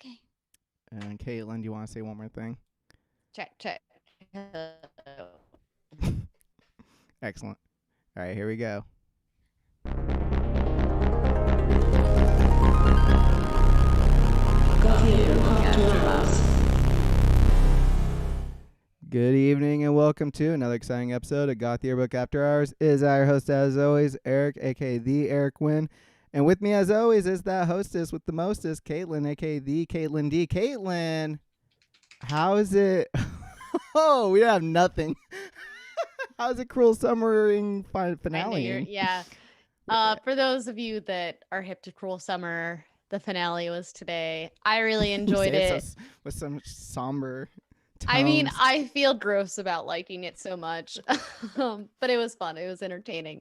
Okay. And Caitlin, do you want to say one more thing? Check, check. Excellent. All right, here we go. Goth Yearbook after hours. Good evening and welcome to another exciting episode of Goth Yearbook After Hours. It is our host as always, Eric, aka the Eric Wynn. And with me as always is that hostess with the mostest, Caitlin, aka the Caitlin D. Caitlin, how is it? Oh, we have nothing. How's it Cruel Summering finale? Yeah. For those of you that are hip to Cruel Summer, the finale was today. I really enjoyed it. With some somber tones. I mean, I feel gross about liking it so much, but it was fun. It was entertaining.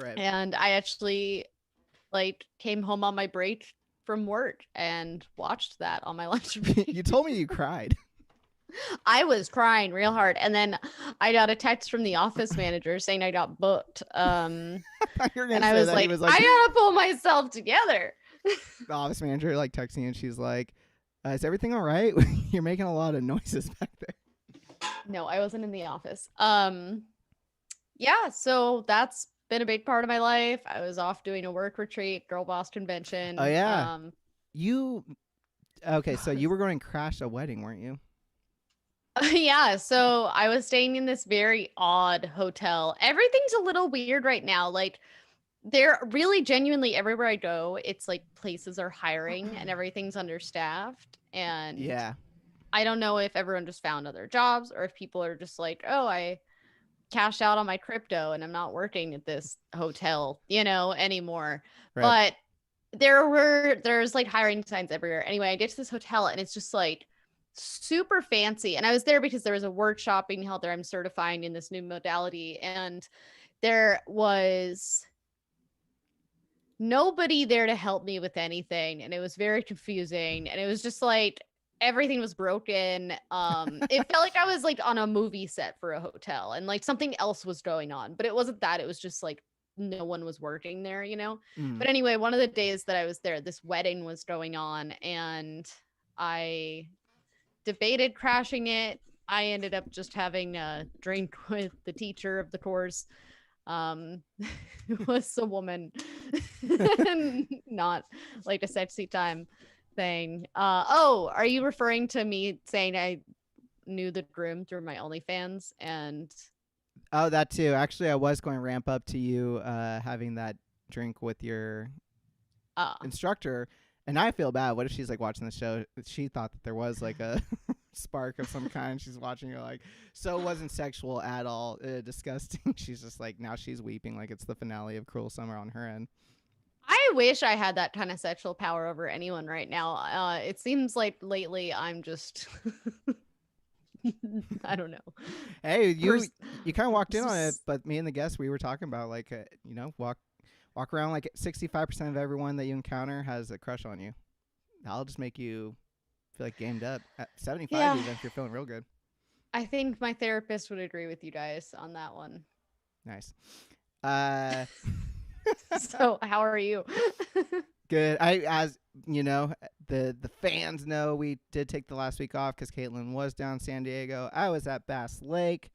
Right. And I actually came home on my break from work and watched that on my lunch break. You told me you cried. I was crying real hard, and then I got a text from the office manager saying I got booked. And I was like, I gotta pull myself together. The office manager texting and she's like, "Is everything all right? You're making a lot of noises back there." No, I wasn't in the office. Yeah, so that's been a big part of my life. I was off doing a work retreat, girl boss convention. Oh yeah. Okay, so you were going to crash a wedding, weren't you? Yeah, so I was staying in this very odd hotel. Everything's a little weird right now. They're really genuinely everywhere I go, it's like places are hiring and everything's understaffed. And yeah, I don't know if everyone just found other jobs or if people are just like, oh, I cashed out on my crypto and I'm not working at this hotel, anymore. right. But there's hiring signs everywhere. Anyway, I get to this hotel and it's just super fancy, and I was there because there was a workshop being held there. I'm certifying in this new modality, and there was nobody there to help me with anything, and it was very confusing, and it was just everything was broken. It felt like I was on a movie set for a hotel, and something else was going on, but it wasn't that. It was just no one was working there, But anyway, one of the days that I was there, this wedding was going on, and I debated crashing it. I ended up just having a drink with the teacher of the course. It was a woman, not a sexy time thing. Oh, are you referring to me saying I knew the groom through my OnlyFans? And oh, that too. Actually, I was going to ramp up to you having that drink with your instructor. And I feel bad. What if she's watching the show? She thought that there was a spark of some kind. She's watching her so it wasn't sexual at all. Disgusting. She's just now she's weeping like it's the finale of Cruel Summer on her end. I wish I had that kind of sexual power over anyone right now. It seems like lately I'm just, I don't know. Hey, you kind of walked in on it, but me and the guests, we were talking about walk around 65% of everyone that you encounter has a crush on you. That'll just make you feel gamed up. At 75 even if you're feeling real good. I think my therapist would agree with you guys on that one. Nice. So how are you? Good. As you know, the fans know, we did take the last week off because Caitlin was down in San Diego. I was at Bass Lake,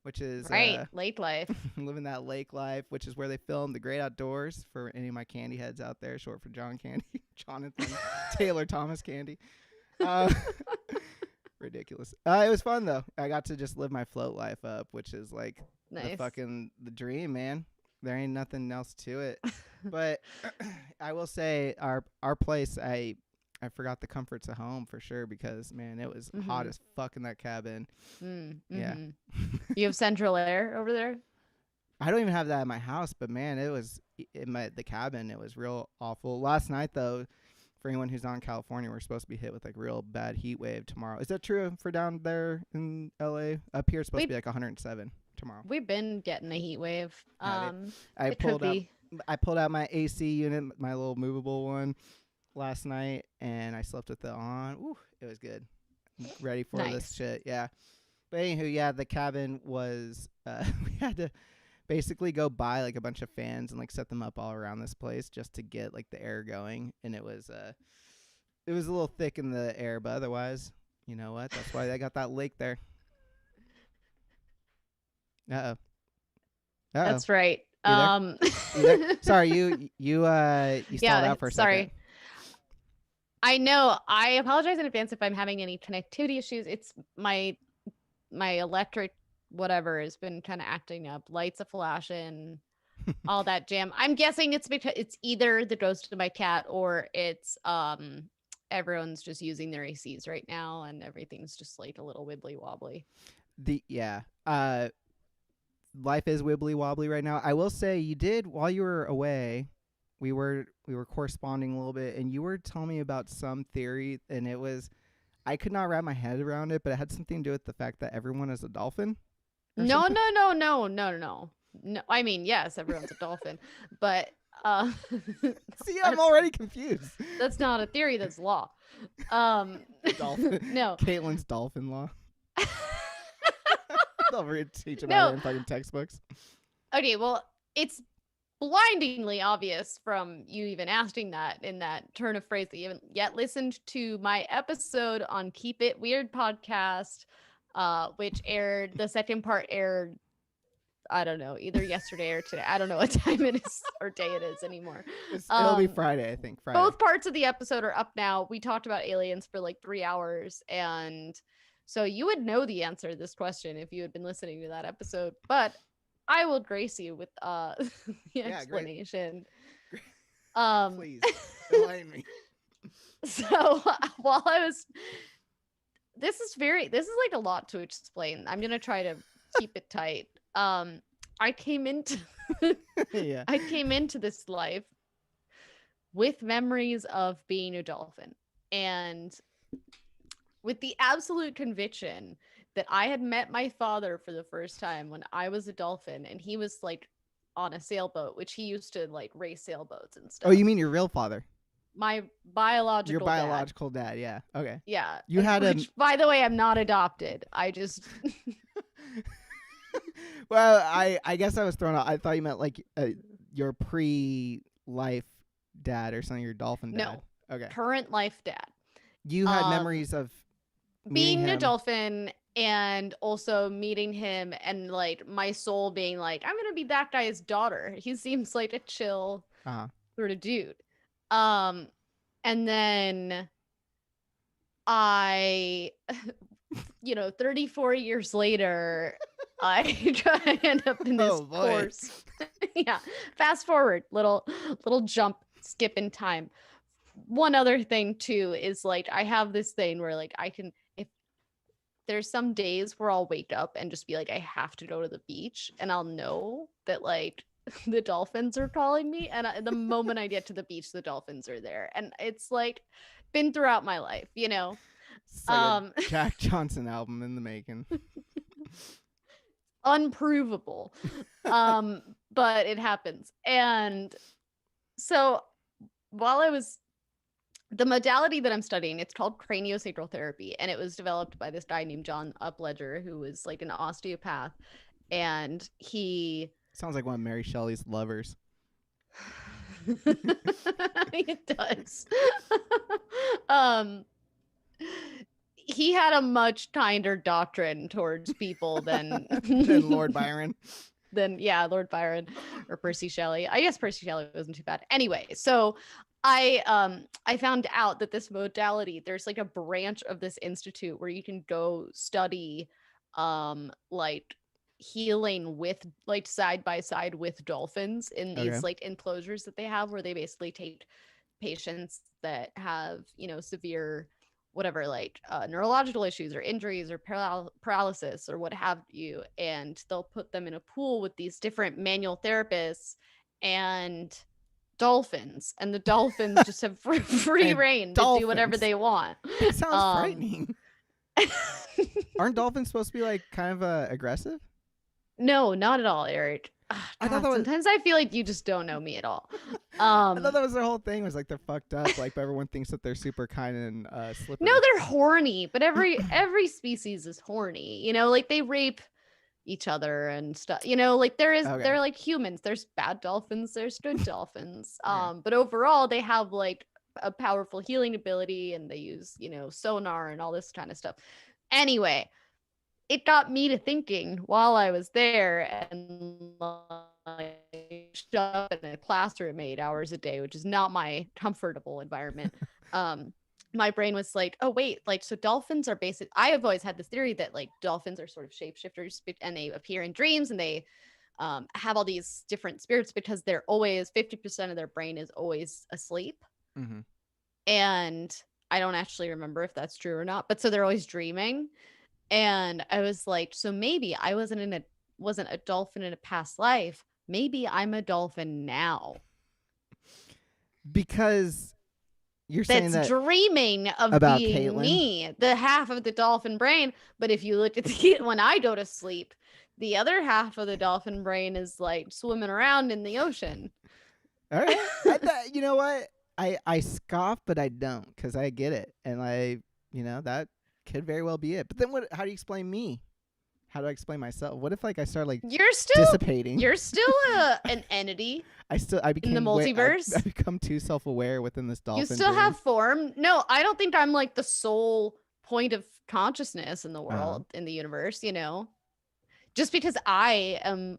which is lake life. Living that lake life, which is where they filmed The Great Outdoors for any of my candy heads out there, short for John Candy, Jonathan Taylor Thomas Candy. Ridiculous. It was fun though. I got to just live my float life up, which is nice. the dream, man. There ain't nothing else to it. But I will say our place, I forgot the comforts of home for sure because man, it was hot as fuck in that cabin. Yeah. You have central air over there? I don't even have that at my house, but man, it was in the cabin. It was real awful. Last night though, for anyone who's not in California, we're supposed to be hit with real bad heat wave tomorrow. Is that true for down there in LA? Up here it's supposed to be 107 tomorrow. We've been getting a heat wave. I pulled out my AC unit, my little movable one, last night, and I slept with it on. Ooh, it was good. Ready for this shit, yeah. But anywho, yeah, the cabin was we had to basically go buy a bunch of fans and set them up all around this place just to get the air going, and it was It was a little thick in the air, but otherwise, you know what? That's why they got that lake there. Uh-oh. That's right. You there? You there? Sorry, you stalled out for a sorry. second. I know. I apologize in advance if I'm having any connectivity issues. It's my electric whatever has been kind of acting up. Lights are flashing, all that jam. I'm guessing it's because it's either the ghost of my cat or it's everyone's just using their ACs right now and everything's just like a little wibbly wobbly. Life is wibbly wobbly right now. I will say you did while you were away. We were corresponding a little bit, and you were telling me about some theory, and it was I could not wrap my head around it, but it had something to do with the fact that everyone is a dolphin. No. I mean, yes, everyone's a dolphin, but see, I'm already confused. That's not a theory. That's law. Dolphin. No. Caitlin's dolphin law. They'll teach about it in fucking textbooks. Okay, well, it's blindingly obvious from you even asking that in that turn of phrase that you haven't yet listened to my episode on Keep It Weird podcast, which aired, the second part aired, I don't know, either yesterday or today. I don't know what time it is or day it is anymore. It'll be Friday, I think. Friday. Both parts of the episode are up now. We talked about aliens for like 3 hours, and so you would know the answer to this question if you had been listening to that episode, but I will grace you with the explanation. Great. Please, enlighten me. So while I was, this is like a lot to explain. I'm gonna try to keep it tight. I came into I came into this life with memories of being a dolphin and with the absolute conviction that I had met my father for the first time when I was a dolphin and he was like on a sailboat, which he used to like race sailboats and stuff. Oh, you mean your real father? My biological dad. Yeah. Okay. Yeah. You had which, by the way, I'm not adopted. I just Well, I guess I was thrown out. I thought you meant like your pre-life dad or something, your dolphin dad. No. Okay. Current life dad. You had memories of being a dolphin and also meeting him and like my soul being like, I'm gonna be that guy's daughter. He seems like a chill sort of dude. And then I 34 years later I end up in this course. Yeah. Fast forward, little jump, skip in time. One other thing too is like I have this thing where like I can, if there's some days where I'll wake up and just be like I have to go to the beach and I'll know that like the dolphins are calling me and the moment I get to the beach the dolphins are there and it's like been throughout my life, you know. It's like a Jack Johnson album in the making. Unprovable. But it happens. And so while I was the modality that I'm studying, it's called craniosacral therapy, and it was developed by this guy named John Upledger, who was like an osteopath, and he sounds like one of Mary Shelley's lovers. It does. He had a much kinder doctrine towards people than Lord Byron. Lord Byron or Percy Shelley. I guess Percy Shelley wasn't too bad. Anyway, so I found out that this modality, there's like a branch of this institute where you can go study like healing with like side by side with dolphins in these like enclosures that they have where they basically take patients that have, severe whatever, like neurological issues or injuries or paralysis or what have you, and they'll put them in a pool with these different manual therapists and dolphins, and the dolphins just have free reign to do whatever they want. That sounds frightening. Aren't dolphins supposed to be like kind of aggressive? No, not at all, Eric. I thought sometimes I feel like you just don't know me at all. I thought that was their whole thing, was like they're fucked up, like everyone thinks that they're super kind and slippery. No, they're horny, but every species is horny. Like they rape each other and stuff. Like they're like humans. There's bad dolphins, there's good dolphins. But overall they have like a powerful healing ability, and they use, sonar and all this kind of stuff. Anyway, it got me to thinking while I was there, and like shut up in a classroom 8 hours a day, which is not my comfortable environment. My brain was like, oh wait, like, so dolphins are basic. I have always had this theory that like dolphins are sort of shapeshifters, and they appear in dreams, and they have all these different spirits because they're always 50% of their brain is always asleep. Mm-hmm. And I don't actually remember if that's true or not, but so they're always dreaming. And I was like, so maybe I wasn't a dolphin in a past life. Maybe I'm a dolphin now. Because you're saying That's that dreaming of about being Caitlin? me, the half of the dolphin brain. But if you look at when I go to sleep, the other half of the dolphin brain is like swimming around in the ocean. All right. You know what? I scoff, but I don't, because I get it. And that could very well be it. But then how do you explain me? How do I explain myself? What if like I start like dissipating? You're still an entity. I became in the multiverse. I become too self-aware within this dolphin. You still brain. have form. No, I don't think I'm like the sole point of consciousness in the world, in the universe, Just because I am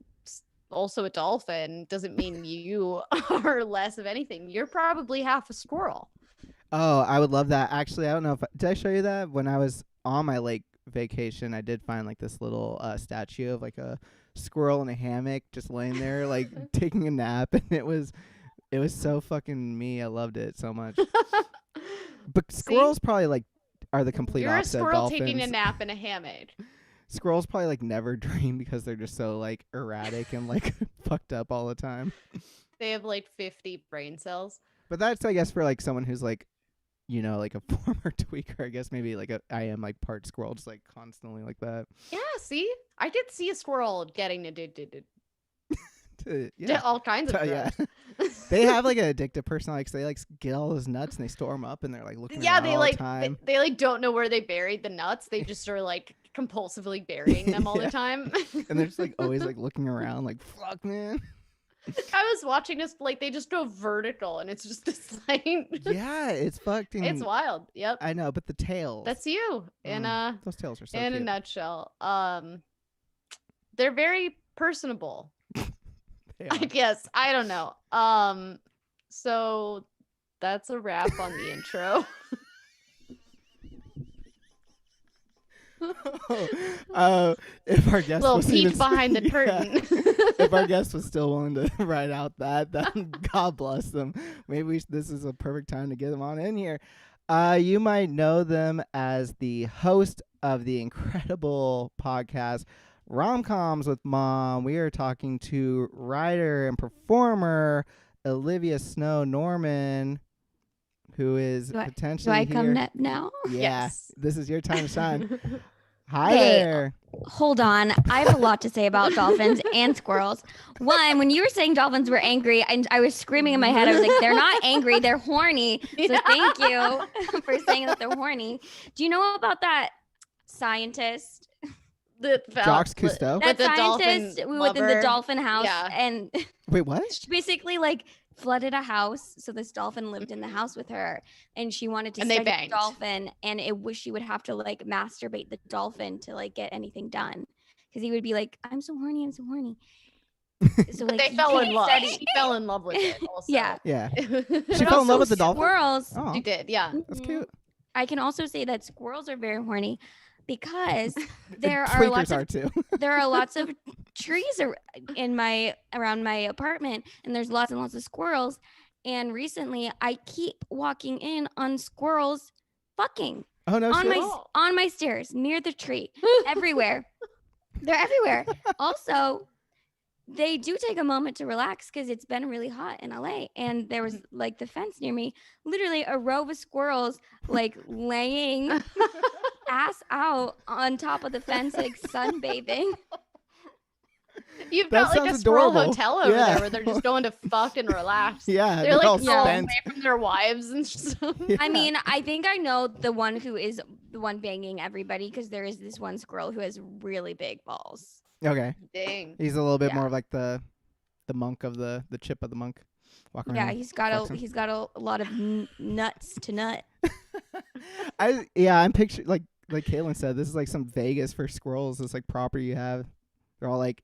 also a dolphin doesn't mean you are less of anything. You're probably half a squirrel. Oh, I would love that. Actually, I don't know did I show you that when I was on my lake vacation? I did find like this little statue of like a squirrel in a hammock just laying there like taking a nap, and it was so fucking me. I loved it so much. But squirrels probably like are the complete opposite of dolphins. You're a squirrel taking a nap in a hammock. Squirrels probably like never dream because they're just so like erratic and like fucked up all the time. They have like 50 brain cells. But that's, I guess, for like someone who's like, like a former tweaker. I guess maybe like I am like part squirrel, just like constantly like that. Yeah, see, I did see a squirrel getting yeah. all kinds of drugs. Yeah. They have like an addictive personality. They like get all those nuts and they store them up and they're like looking around all the time. They like don't know where they buried the nuts. They just are like compulsively burying them all the time. And they're just like always like looking around like, fuck, man. I was watching this, like they just go vertical and it's just this like yeah, it's fucking it's wild. Yep. I know, but the tails. That's you in those tails are so in cute. a nutshell. They're very personable. I guess. I don't know. So that's a wrap on the intro. If our guest little was peek even, behind the curtain. If our guest was still willing to write out that, then God bless them. Maybe this is a perfect time to get them on in here. You might know them as the host of the incredible podcast Rom-Coms with Mom. We are talking to writer and performer Olivia Snow Norman, who is potentially Do I come here. now? Yeah, Yes. This is your time to shine. Hi Okay, there. Hold on. I have a lot to say about dolphins and squirrels. One, when you were saying dolphins were angry, and I was screaming in my head, I was like, they're not angry, they're horny. So thank you for saying that they're horny. Do you know about that scientist? Jacques Cousteau? That the scientist dolphin within the lover. dolphin house. Yeah. And Wait, what? she basically like flooded a house, so this dolphin lived in the house with her, and she wanted to And they study the banged. dolphin, and she would have to like masturbate the dolphin to like get anything done, because he would be like, I'm so horny. So like They he fell in couldn't love. study. She fell in love with it also. Yeah. Yeah. She But fell in love also with the dolphin? Squirrels. Oh, She did, yeah. that's Mhm. cute. I can also say that squirrels are very horny because there are Tweakers lots are of too. there are lots of trees around my apartment, and there's lots and lots of squirrels. And recently, I keep walking in on squirrels fucking Oh no, shit. on my stairs near the tree, everywhere. They're everywhere. Also, they do take a moment to relax because it's been really hot in LA, and there was like the fence near me, literally a row of squirrels like laying ass out on top of the fence, like sunbathing. You've That got like a sounds squirrel adorable. hotel over Yeah. there where they're just going to fuck and relax. Yeah, They're all like so spent. away from their wives and stuff. Yeah. I mean, I think I know the one who is the one banging everybody, because there is this one squirrel who has really big balls. Okay. Dang. He's a little bit Yeah. more of like the monk of the chip of the monk. walking Yeah, around. flexing. he's got a lot of nuts to nut. I'm picturing like Caitlin said, this is like some Vegas for squirrels. This like property you have. They're all like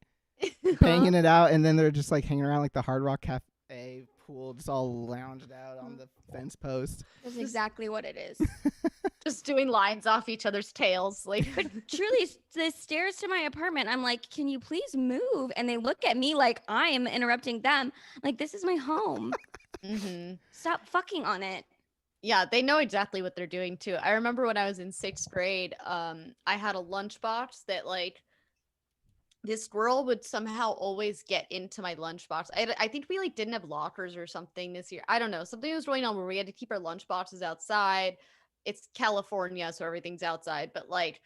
banging it out, and then they're just like hanging around like the Hard Rock Cafe pool, just all lounged out on the fence post. That's exactly what it is. Just doing lines off each other's tails. Like, But truly, the stairs to my apartment, I'm like, can you please move? And they look at me like I'm interrupting them. Like, this is my home. Stop fucking on it. yeah, they know exactly what they're doing too. I remember when I was in 6th grade, I had a lunchbox that like this squirrel would somehow always get into my lunchbox. I think we like didn't have lockers or something this year. I don't know. Something was going on where we had to keep our lunchboxes outside. It's California, so everything's outside. But like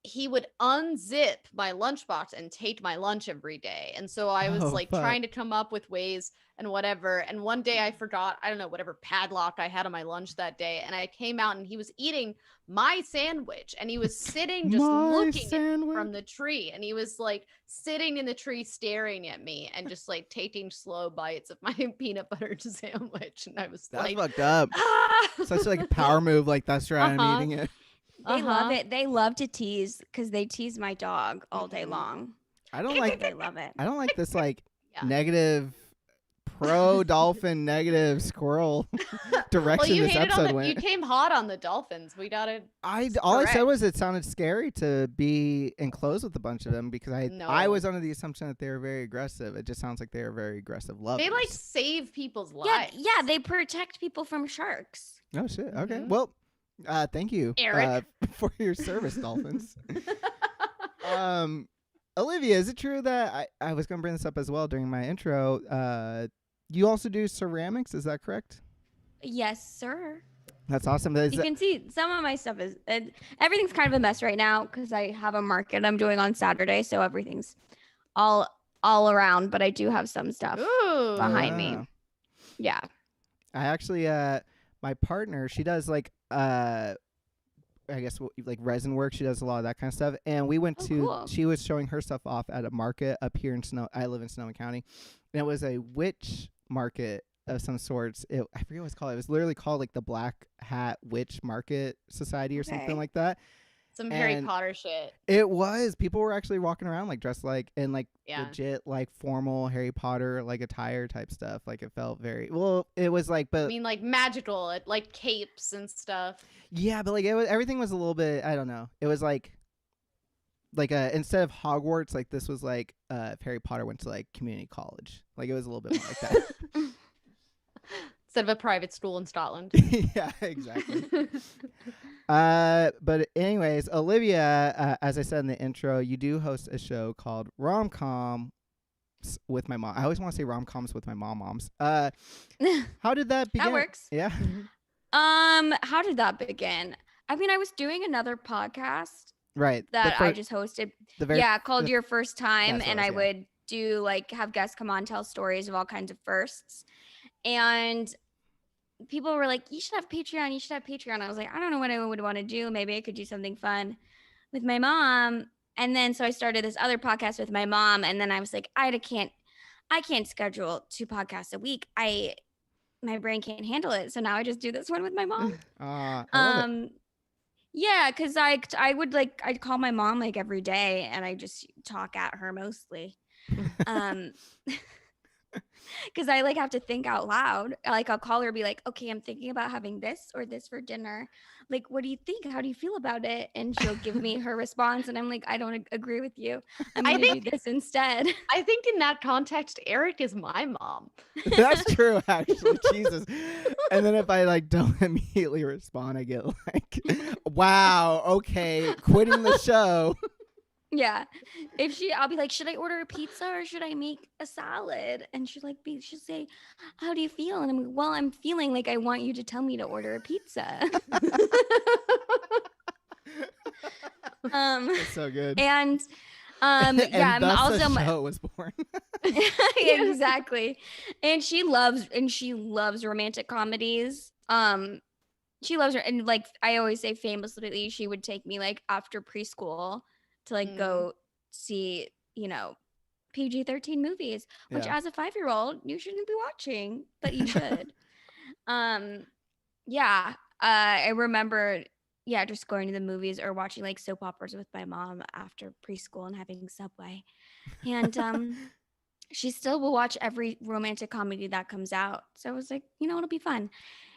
he would unzip my lunchbox and take my lunch every day. And so I was like trying to come up with ways and whatever. And one day I forgot, I don't know, whatever padlock I had on my lunch that day. And I came out and he was eating my sandwich and he was sitting just looking at me from the tree. And he was like sitting in the tree staring at me and just like taking slow bites of my peanut butter sandwich. And I was That's like, fucked up. Such like a power move. Like that's right. I'm eating it. They love it. They love to tease because they tease my dog all day long. I don't like. They love it. I don't like this like negative pro dolphin negative squirrel direction you this episode went. You came hot on the dolphins. We got it. All I said was it sounded scary to be enclosed with a bunch of them because I was under the assumption that they were very aggressive. It just sounds like they were very aggressive lovers. They like save people's lives. Yeah, they protect people from sharks. Oh shit. Okay. Well, thank you, Eric, for your service, dolphins. Olivia, is it true that I was going to bring this up as well during my intro? You also do ceramics, is that correct? Yes, sir. That's awesome. You can see some of my stuff is everything's kind of a mess right now because I have a market I'm doing on Saturday, so everything's all around. But I do have some stuff behind me. Yeah. I actually, my partner, she does like I guess like resin work. She does a lot of that kind of stuff. And we went to, cool. She was showing her stuff off at a market up here in I live in Sonoma County. And it was a witch market of some sorts. I forget what it's called. It was literally called like the Black Hat Witch Market Society or something like that. Some Harry Potter shit. It was. People were actually walking around like dressed like in like legit like formal Harry Potter like attire type stuff. Like it felt very it was like, but I mean like magical, like capes and stuff. Yeah, but like everything was a little bit, I don't know. It was like instead of Hogwarts, like this was like if Harry Potter went to like community college. Like it was a little bit more like that. Instead of a private school in Scotland. Yeah, exactly. But anyways, Olivia, as I said in the intro, you do host a show called Rom-Com with my mom. I always want to say rom-coms with my moms. How did that begin? That works. Yeah. How did that begin? I mean, I was doing another podcast. Right. That I just hosted. Called Your First Time. And I would do like have guests come on, tell stories of all kinds of firsts. And people were like, you should have Patreon. You should have Patreon. I was like, I don't know what I would want to do. Maybe I could do something fun with my mom. And then so I started this other podcast with my mom. And then I was like, I can't schedule 2 podcasts a week. My brain can't handle it. So now I just do this one with my mom. I love it. Yeah, because I'd call my mom like every day and I just talk at her mostly. Because I like have to think out loud. Like I'll call her and be like, okay, I'm thinking about having this or this for dinner. Like, what do you think? How do you feel about it? And she'll give me her response. And I'm like, I don't agree with you. I'm going to do this instead. I think in that context, Eric is my mom. That's true, actually. Jesus. And then if I like don't immediately respond, I get like, wow, okay, quitting the show. Yeah. I'll be like, should I order a pizza or should I make a salad? And she'll say, how do you feel? And I'm like, well, I'm feeling like I want you to tell me to order a pizza. That's so good. And and I'm thus also the show was born. Exactly. And she loves romantic comedies. She loves her, and like I always say famously, she would take me like after preschool to like go see, PG-13 movies, which Yeah. as a 5-year-old, you shouldn't be watching, but you should. Yeah. I remember, just going to the movies or watching like soap operas with my mom after preschool and having Subway. And she still will watch every romantic comedy that comes out. So I was like, it'll be fun.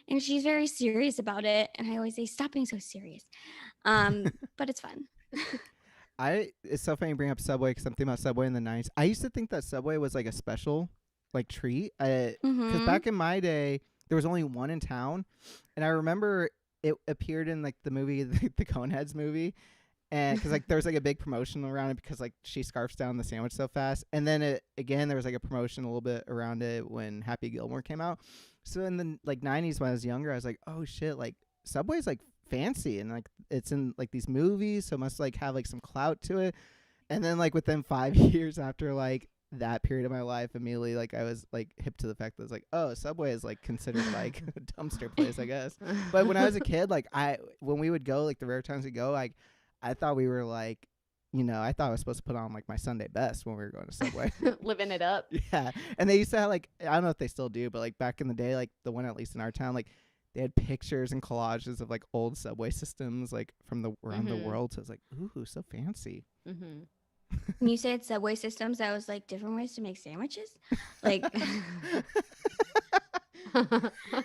And she's very serious about it. And I always say, stop being so serious. But it's fun. It's so funny you bring up Subway because I'm thinking about Subway in the 90s. I used to think that Subway was like a special like treat because back in my day there was only one in town, and I remember it appeared in like the movie the Coneheads movie, and because like there was like a big promotion around it because like she scarfs down the sandwich so fast, and then there was like a promotion a little bit around it when Happy Gilmore came out. So in the like 90s when I was younger, I was like, oh shit, like Subway's like fancy and like it's in like these movies, so it must like have like some clout to it. And then like within 5 years after like that period of my life, immediately like I was like hip to the fact that it's like, oh, Subway is like considered like a dumpster place, I guess. But when I was a kid, like when we would go, like the rare times we go, like I thought we were like, I thought I was supposed to put on like my Sunday best when we were going to Subway. Living it up. Yeah. And they used to have like, I don't know if they still do, but like back in the day, like the one at least in our town, like they had pictures and collages of like old Subway systems like from around the world. So it's like, ooh, so fancy. Mm-hmm. When you said Subway systems, I was like, different ways to make sandwiches? Like,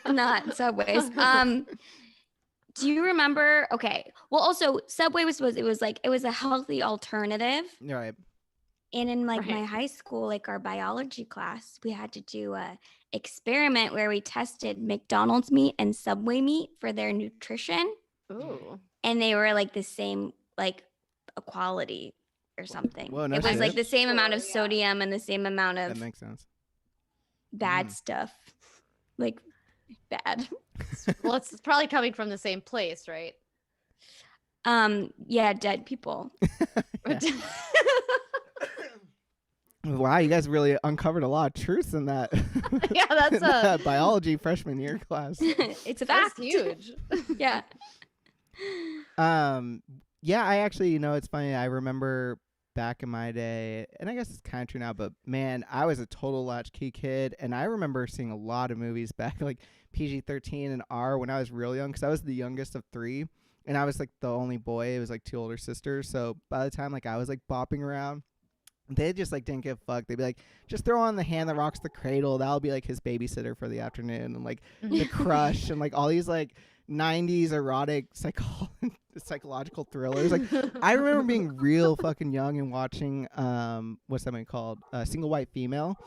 not Subways. Do you remember? Okay. Well, also Subway was a healthy alternative. Right. And in like my high school, like our biology class, we had to do a experiment where we tested McDonald's meat and Subway meat for their nutrition. Ooh. And they were like the same, like a quality or something. Whoa, no it was shit. like the same amount of sodium and the same amount That of makes sense. bad stuff. Like bad. Well, it's probably coming from the same place, right? Yeah, dead people. Wow, you guys really uncovered a lot of truth in that. Yeah, that's that biology freshman year class. It's a fact. That's huge. Yeah. Yeah, I actually, it's funny. I remember back in my day, and I guess it's kind of true now, but man, I was a total latchkey kid, and I remember seeing a lot of movies back like PG-13 and R when I was real young, because I was the youngest of three, and I was like the only boy. It was like two older sisters, so by the time like I was like bopping around, they just like didn't give a fuck. They'd be like, just throw on The Hand That Rocks the Cradle. That'll be like his babysitter for the afternoon, and like The Crush, and like all these like 90s erotic psychological thrillers. Like I remember being real fucking young and watching what's that movie called? Single White Female.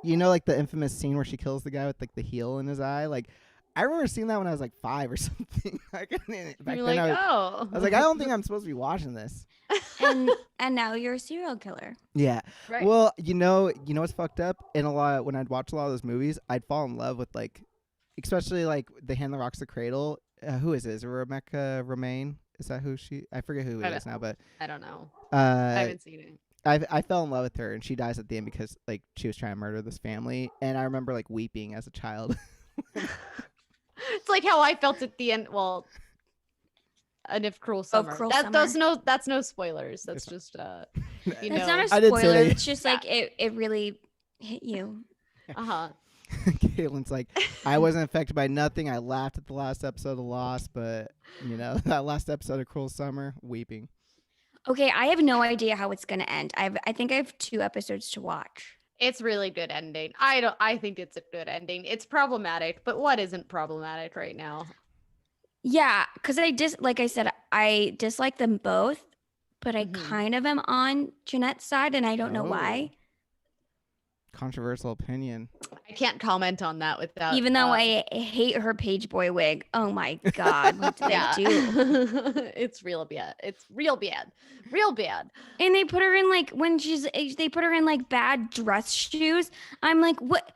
Like the infamous scene where she kills the guy with like the heel in his eye. Like I remember seeing that when I was like 5 or something. Back then I was like, I don't think I'm supposed to be watching this. And now you're a serial killer. Yeah. Right. Well, you know what's fucked up? In when I'd watch a lot of those movies, I'd fall in love with like, especially like The Hand That Rocks the Cradle. Who is it? Is it Rebecca Romaine? Is that who she? I forget who it is now, but I don't know. I haven't seen it. I fell in love with her, and she dies at the end because like she was trying to murder this family, and I remember like weeping as a child. It's like how I felt at the end. Well, and if Cruel Summer. Cruel Summer. That's no spoilers. That's just It's not a I didn't say spoiler. that. It's just like it really hit you. Uh-huh. Caitlin's like, I wasn't affected by nothing. I laughed at the last episode of Lost, but that last episode of Cruel Summer, weeping. Okay, I have no idea how it's gonna end. I think I have 2 episodes to watch. It's really good ending. I think it's a good ending. It's problematic, but what isn't problematic right now? Yeah, because like I said, I dislike them both, but I kind of am on Jeanette's side, and I don't know why. Controversial opinion. I can't comment on that without. Even though I hate her page boy wig. Oh my god, what did they do? It's real bad. It's real bad. Real bad. And they put her in like they put her in like bad dress shoes. I'm like, what?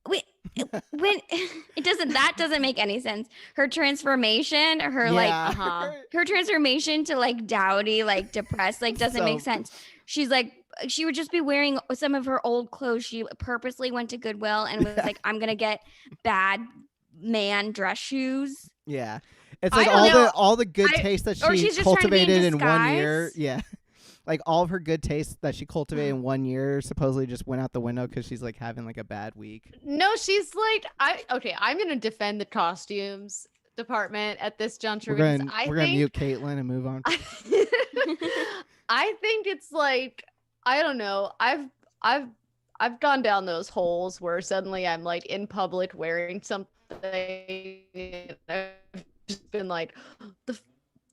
Wait, when that doesn't make any sense. Her transformation, her transformation to like dowdy, like depressed, like doesn't make sense. She's like, she would just be wearing some of her old clothes. She purposely went to Goodwill and was like, I'm gonna get bad man dress shoes. Yeah, it's like all the good taste that she cultivated in 1 year. Yeah, like all of her good taste that she cultivated in 1 year supposedly just went out the window because she's like having like a bad week. No, she's like, I'm gonna defend the costumes department at this juncture because We're gonna mute Caitlin and move on. I think it's like, I don't know. I've gone down those holes where suddenly I'm like in public wearing something and I've just been like,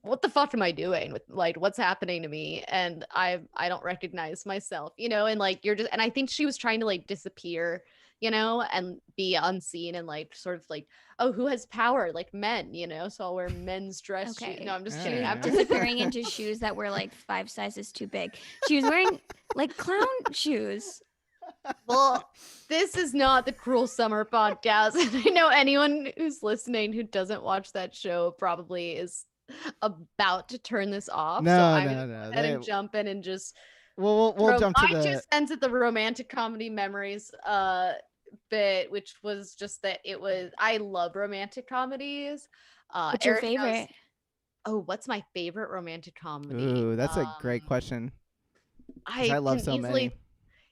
what the fuck am I doing with, like, what's happening to me? And I don't recognize myself, and like and I think she was trying to like disappear, and be unseen and like sort of like, oh, who has power? Like men, so I'll wear men's dress shoes. Okay. No, I'm just Yeah, kidding. yeah. I'm Disappearing into shoes that were like 5 sizes too big. She was wearing like clown shoes. Well, this is not the Cruel Summer podcast. And I know anyone who's listening who doesn't watch that show probably is about to turn this off. So I'm gonna go ahead and jump in and just we'll jump to my the 2 cents at the romantic comedy memories bit, which was just that I love romantic comedies. What's your Eric knows- favorite? what's my favorite romantic comedy? Ooh, that's a great question. I love can so many.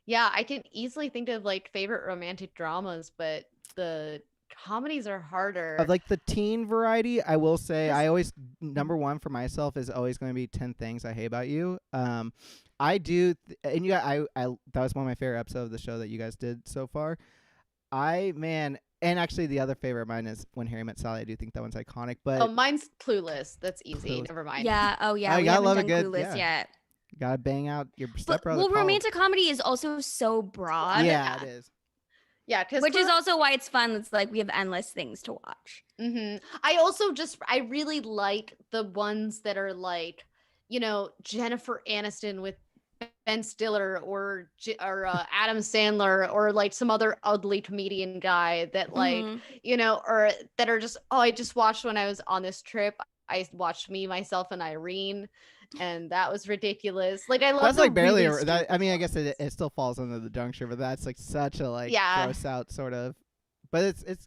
Yeah, I can easily think of like favorite romantic dramas, but the comedies are harder. Of like the teen variety, I will say I always number one for myself is always going to be 10 Things I Hate About You. I do, and I that was one of my favorite episodes of the show that you guys did so far. And actually the other favorite of mine is When Harry Met Sally. I do think that one's iconic, but mine's Clueless. That's easy. Clueless. Never mind. Yeah. Oh yeah. I We gotta haven't love done a good- Clueless yeah. yet. gotta bang out your But stepbrother. well, Paul. romantic comedy is also so broad. Yeah, it is. Yeah, because Which is also why it's fun. It's like we have endless things to watch. I also I really like the ones that are like, Jennifer Aniston with Ben Stiller or Adam Sandler or like some other ugly comedian guy that like, or that are just, I just watched when I was on this trip. I watched Me, Myself, and Irene, and that was ridiculous. Like I love That's the like barely. really I mean, I stupid guess it still falls under the juncture, but that's like such a like Yeah. gross out sort of. But it's it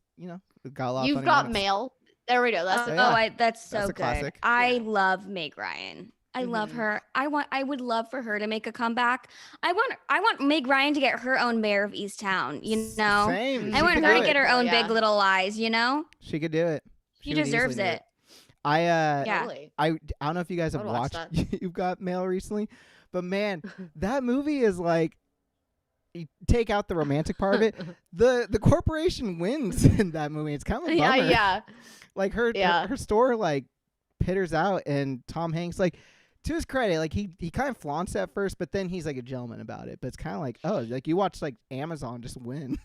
got a lot. Of You've funny got moments. Mail. There we go. That's Oh, it. yeah. That's so That's a good. classic. I Yeah. love Meg Ryan. I love Mhm. her. I would love for her to make a comeback. I want Meg Ryan to get her own mayor of Easttown, Same. I She want could her do to get it. her own Yeah. Big Little Lies, She could do it. She would easily deserves do it. Yeah. Totally. I don't know if you guys have I would watch watched You've Got Mail recently, but man, that movie is like, you take out the romantic part of it, the corporation wins in that movie. It's kind of a bummer. Yeah. Like her Yeah. her store like pitters out, and Tom Hanks, like, to his credit, like he kind of flaunts at first, but then he's like a gentleman about it. But it's kind of like, oh, like you watch like Amazon just win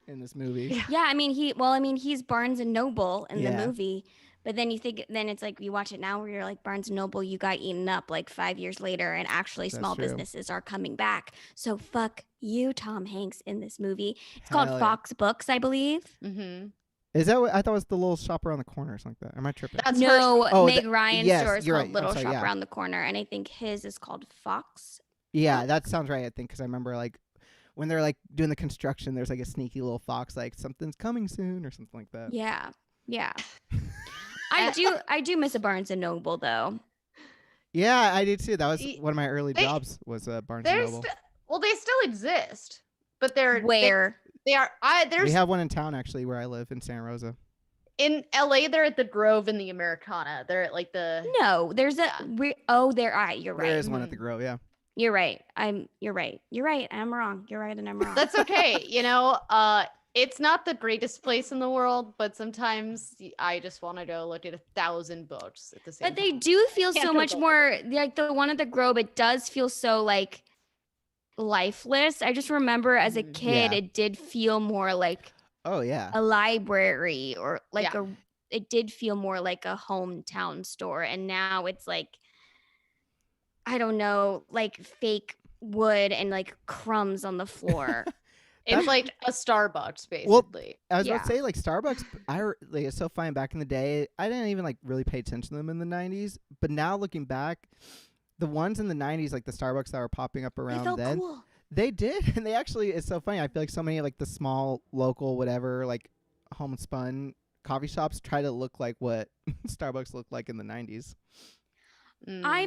in this movie. Yeah, I mean he's Barnes and Noble in Yeah. the movie. But then then it's like you watch it now where you're like Barnes and Noble, you got eaten up like 5 years later, and actually That's small true. businesses are coming back. So fuck you, Tom Hanks, in this movie. It's Hell called yeah. Fox Books, I believe. Mm-hmm. Is that what I thought was the little shop around the corner or something like that? Am I tripping? That's her. No, Oh, Meg Ryan's yes, store is you're called right. Little I'm sorry, Shop yeah. Around the Corner, and I think his is called Fox. Yeah, that sounds right. I think because I remember like when they're like doing the construction, there's like a sneaky little fox, like something's coming soon or something like that. Yeah, yeah. I do miss a Barnes and Noble though. Yeah, I did too. That was Y- one of my early they- jobs was Barnes and There's Noble. they still exist, but they're Where? they are. There's We have one in town actually where I live in Santa Rosa. in LA. They're at the Grove and the Americana. They're at like the. No, there's a. There. You're There right. is one at the Grove, yeah. You're right. You're right. You're right. I'm wrong. You're right, and I'm wrong. That's okay. It's not the greatest place in the world, but sometimes I just want to go look at 1,000 books at the same But they time. do feel Can't so go much both. more like the one at the Grove. It does feel so like lifeless. I just remember as a kid, Yeah. it did feel more like Oh yeah. a library or like Yeah. it did feel more like a hometown store. And now it's like, I don't know, like fake wood and like crumbs on the floor. It's like a Starbucks, Well, basically. I was about Yeah. to say like Starbucks. Like it's so fine back in the day. I didn't even like really pay attention to them in the '90s. But now looking back, the ones in the '90s, like the Starbucks that were popping up They around felt then, cool. they did, and they actually. It's so funny. I feel like so many like the small local whatever like homespun coffee shops try to look like what Starbucks looked like in the '90s. Mm. I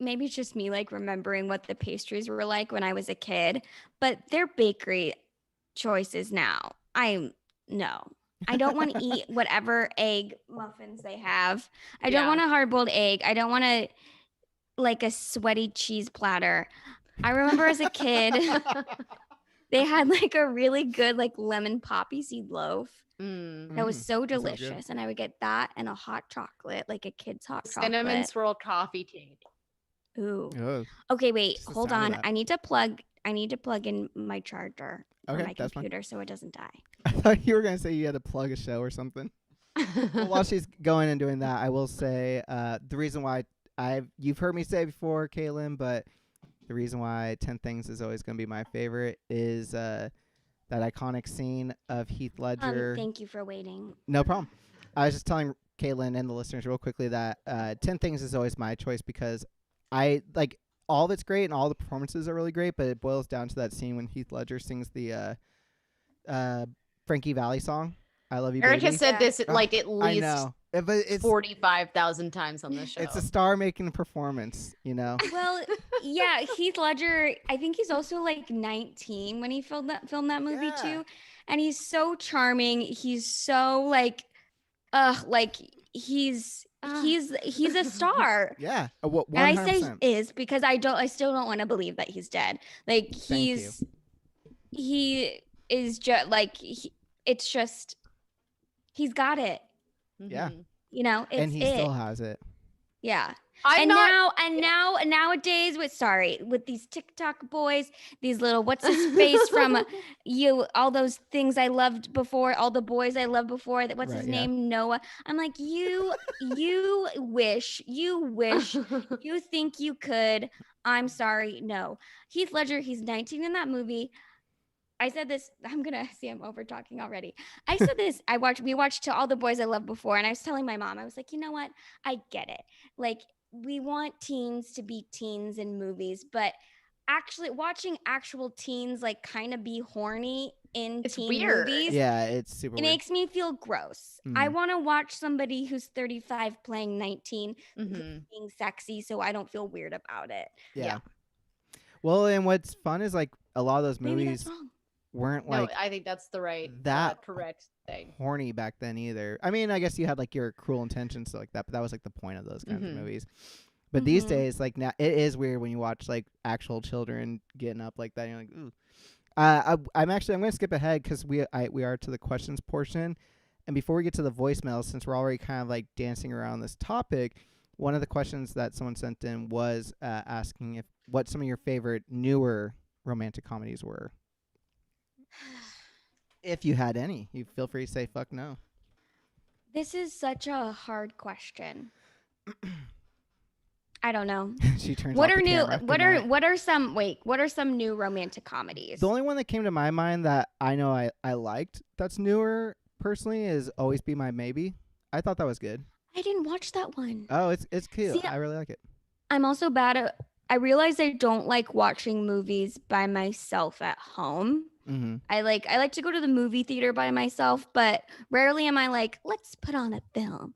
maybe it's just me like remembering what the pastries were like when I was a kid, but their bakery choices now, no. I don't want to eat whatever egg muffins they have. I don't want a hard-boiled egg. I don't want like a sweaty cheese platter. I remember as a kid, they had like a really good like lemon poppy seed loaf. That was so delicious. And I would get that and a hot chocolate, like a kid's hot cinnamon chocolate. swirl coffee tea. Ooh. Oh, Okay, wait, just the hold sound of on. that. I need to plug in my charger for Okay, my that's fine. computer so it doesn't die. I thought you were gonna say you had to plug a show or something. Well, while she's going and doing that, I will say the reason why you've heard me say before, Caitlin, but the reason why 10 Things is always gonna be my favorite is that iconic scene of Heath Ledger. Thank you for waiting. No problem. I was just telling Caitlin and the listeners real quickly that 10 Things is always my choice because I like all of it's great and all the performances are really great, but it boils down to that scene when Heath Ledger sings the Frankie Valli song, "I Love You, Eric Baby." has said this like at I least know, but it's 45,000 times on the show. it's a star making performance, you know. Well, yeah, Heath Ledger, I think he's also like 19 when he filmed that movie Yeah. too. And he's so charming. He's so like he's a star. Yeah, what? And I say 100%. is because I still don't want to believe that he's dead. Like he is just like it's just he's got it. Yeah. You know, it's And he still has it. Yeah. I'm not. Nowadays with these TikTok boys, these little what's his face from all those things I loved before, all the boys I loved before, what's his name? Noah. I'm like, you wish you think you could. I'm sorry. No. Heath Ledger, he's 19 in that movie. I said this, I'm gonna see I'm over talking already. I said this, we watched To All the Boys I Loved Before, and I was telling my mom, I was like, you know what? I get it. Like, we want teens to be teens in movies, but actually watching actual teens like kind of be horny in teen movies. Yeah, it's super weird. Makes me feel gross. I want to watch somebody who's 35 playing 19 being sexy so I don't feel weird about it. Yeah. Well, and what's fun is like a lot of those Maybe movies that's wrong. weren't No, like I think that's the right, that correct thing. horny back then either. I mean, I guess you had like your Cruel Intentions like that, but that was like the point of those kinds of movies. But these days, like now, it is weird when you watch like actual children getting up like that. You're like, ooh. I'm going to skip ahead because we are to the questions portion, and before we get to the voicemails, since we're already kind of like dancing around this topic, one of the questions that someone sent in was asking what some of your favorite newer romantic comedies were. If you had any, you feel free to say fuck no. This is such a hard question. I don't know. She turns What off are the new? camera. What are some new romantic comedies? The only one that came to my mind that I know I liked that's newer personally is Always Be My Maybe. I thought that was good. I didn't watch that one. Oh, it's cute. See, I really like it. I'm also bad at. I realize I don't like watching movies by myself at home. I like to go to the movie theater by myself, but rarely am I like, let's put on a film.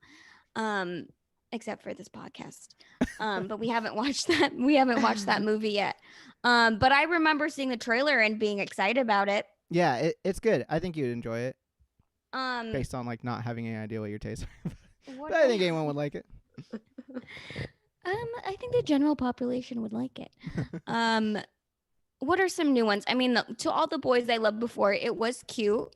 Except for this podcast. But we haven't watched that. We haven't watched that movie yet. But I remember seeing the trailer and being excited about it. Yeah, it's good. I think you'd enjoy it. Um, Based on like not having any idea what your tastes are. what But I think anyone would like it. I think the general population would like it. What are some new ones? I mean, To All the Boys I Loved Before, it was cute.